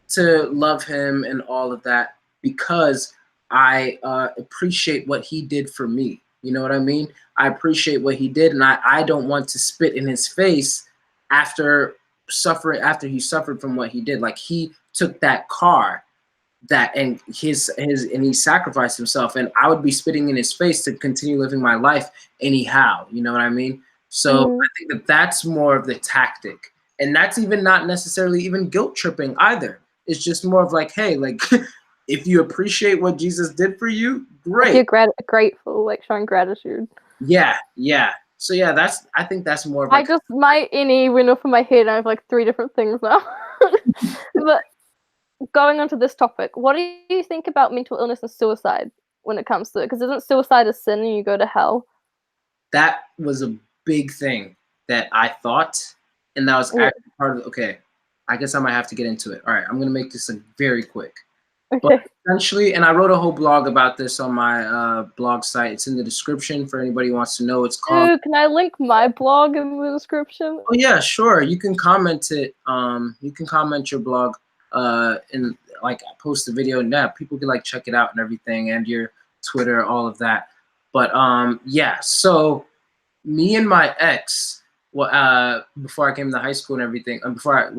to love him and all of that because I appreciate what he did for me. You know what I mean? I appreciate what he did, and I don't want to spit in his face after he suffered from what he did. Like he took that car and he sacrificed himself, and I would be spitting in his face to continue living my life anyhow. You know what I mean? So I think that that's more of the tactic, and that's even not necessarily even guilt tripping either. It's just more of like, hey, like if you appreciate what Jesus did for you, great. If you're grateful, like showing gratitude. Yeah. So yeah, I think that's more of like my NE went off in my head and I have like 3 different things now. But going on to this topic, what do you think about mental illness and suicide when it comes to it? Because isn't suicide a sin and you go to hell? That was a big thing that I thought, and that was actually part of okay, I guess I might have to get into it. All right, I'm going to make this very quick. Okay. But essentially, and I wrote a whole blog about this on my blog site. It's in the description for anybody who wants to know. It's called... Dude, can I link my blog in the description? Oh, yeah, sure. You can comment it. You can comment your blog and like post the video, and yeah, people can like check it out and everything, and your Twitter, all of that. But yeah, so me and my ex, before I came to high school and everything, and before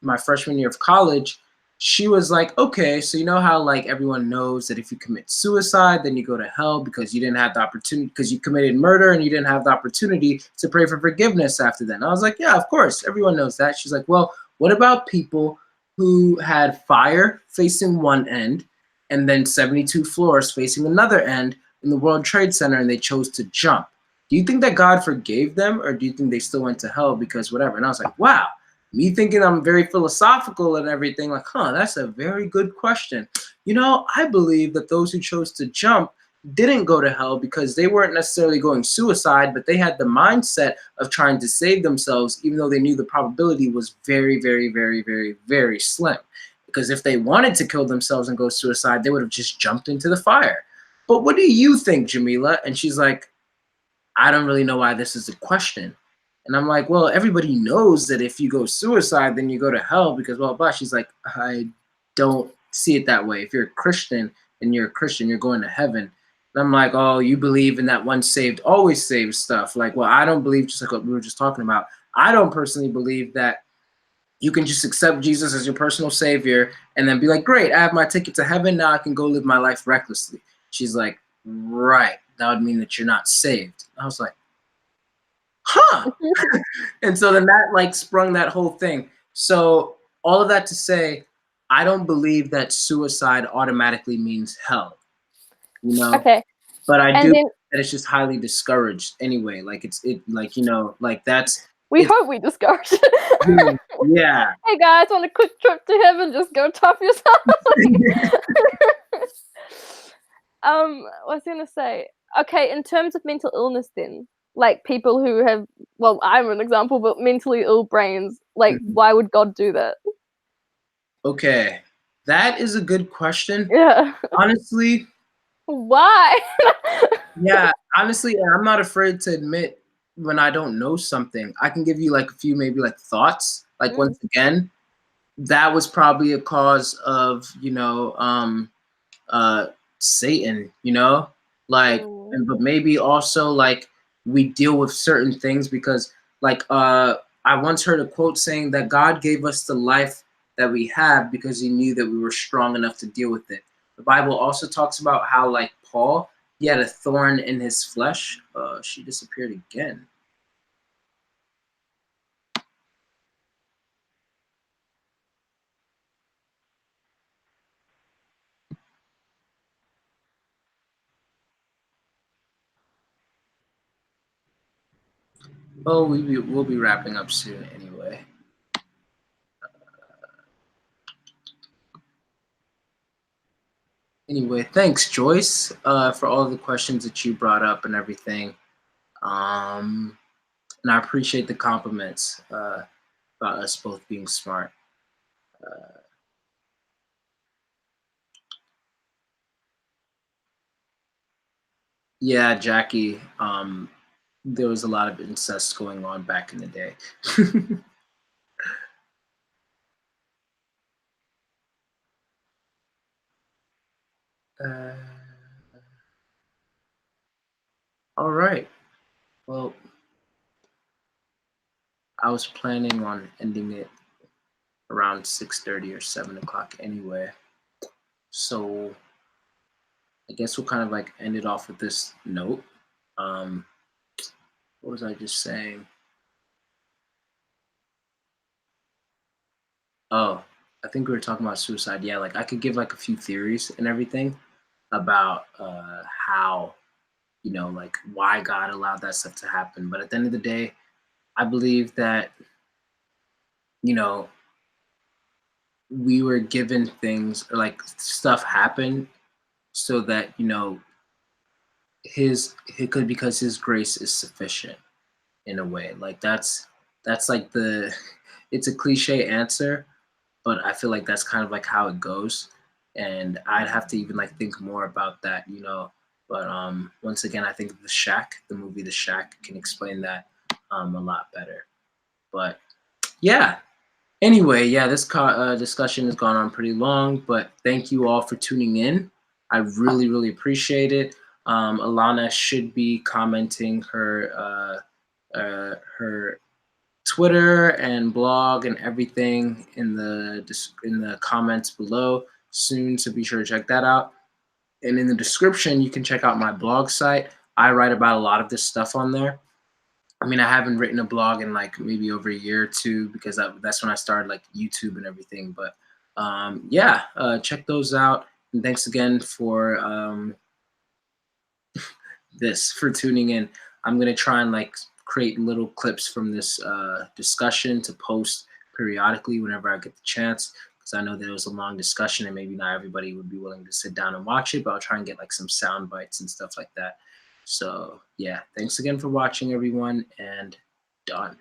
my freshman year of college, she was like, okay, so you know how like everyone knows that if you commit suicide, then you go to hell because you didn't have the opportunity, because you committed murder and you didn't have the opportunity to pray for forgiveness after that. And I was like, yeah, of course, everyone knows that. She's like, well, what about people who had fire facing one end and then 72 floors facing another end in the World Trade Center, and they chose to jump? Do you think that God forgave them, or do you think they still went to hell because whatever? And I was like, wow. Me thinking I'm very philosophical and everything, like, that's a very good question. I believe that those who chose to jump didn't go to hell because they weren't necessarily going suicide, but they had the mindset of trying to save themselves, even though they knew the probability was very, very, very, very, very slim. Because if they wanted to kill themselves and go suicide, they would have just jumped into the fire. But what do you think, Jamila? And she's like, I don't really know why this is a question. And I'm like, well, everybody knows that if you go suicide, then you go to hell because blah, blah. She's like, I don't see it that way. If you're a Christian and you're a Christian, you're going to heaven. And I'm like, oh, you believe in that once saved, always saved stuff. Like, well, I don't believe, just like what we were just talking about, I don't personally believe that you can just accept Jesus as your personal savior and then be like, great, I have my ticket to heaven. Now I can go live my life recklessly. She's like, right. That would mean that you're not saved. I was like, huh. And so then that like sprung that whole thing. So all of that to say, I don't believe that suicide automatically means hell. Okay. But I do that it's just highly discouraged anyway. Like like that's we hope we discourage it. Yeah. Hey guys, on a quick trip to heaven, just go tough yourself. What was I gonna say? Okay, in terms of mental illness, then, like people who have, well, I'm an example, but mentally ill brains, like, why would God do that? Okay, that is a good question. Yeah. Honestly, Why? yeah, honestly, I'm not afraid to admit when I don't know something. I can give you like a few maybe like thoughts. Like once again, that was probably a cause of, Satan, like, but maybe also like we deal with certain things because like I once heard a quote saying that God gave us the life that we have because he knew that we were strong enough to deal with it. The Bible also talks about how like Paul, he had a thorn in his flesh. She disappeared again. Oh, we'll be wrapping up soon anyway. Anyway, thanks, Joyce, for all the questions that you brought up and everything. And I appreciate the compliments about us both being smart. Yeah, Jackie, there was a lot of incest going on back in the day. All right. Well, I was planning on ending it around 6:30 or 7 o'clock anyway. So I guess we'll kind of like end it off with this note. What was I just saying? Oh, I think we were talking about suicide. Yeah, like I could give like a few theories and everything about how, like why God allowed that stuff to happen. But at the end of the day, I believe that, we were given things or like stuff happened so that, it could because his grace is sufficient in a way. Like that's like it's a cliche answer, but I feel like that's kind of like how it goes. And I'd have to even like think more about that, But once again, I think the movie The Shack can explain that a lot better. But yeah. Anyway, yeah, this discussion has gone on pretty long, but thank you all for tuning in. I really, really appreciate it. Alana should be commenting her Twitter and blog and everything in the comments below soon, so be sure to check that out. And in the description, you can check out my blog site. I write about a lot of this stuff on there. I mean, I haven't written a blog in like maybe over a year or two because that's when I started like YouTube and everything. But yeah, check those out. And thanks again for for tuning in. I'm gonna try and like create little clips from this discussion to post periodically whenever I get the chance, because I know there was a long discussion and maybe not everybody would be willing to sit down and watch it, but I'll try and get like some sound bites and stuff like that. So yeah, thanks again for watching, everyone, and done.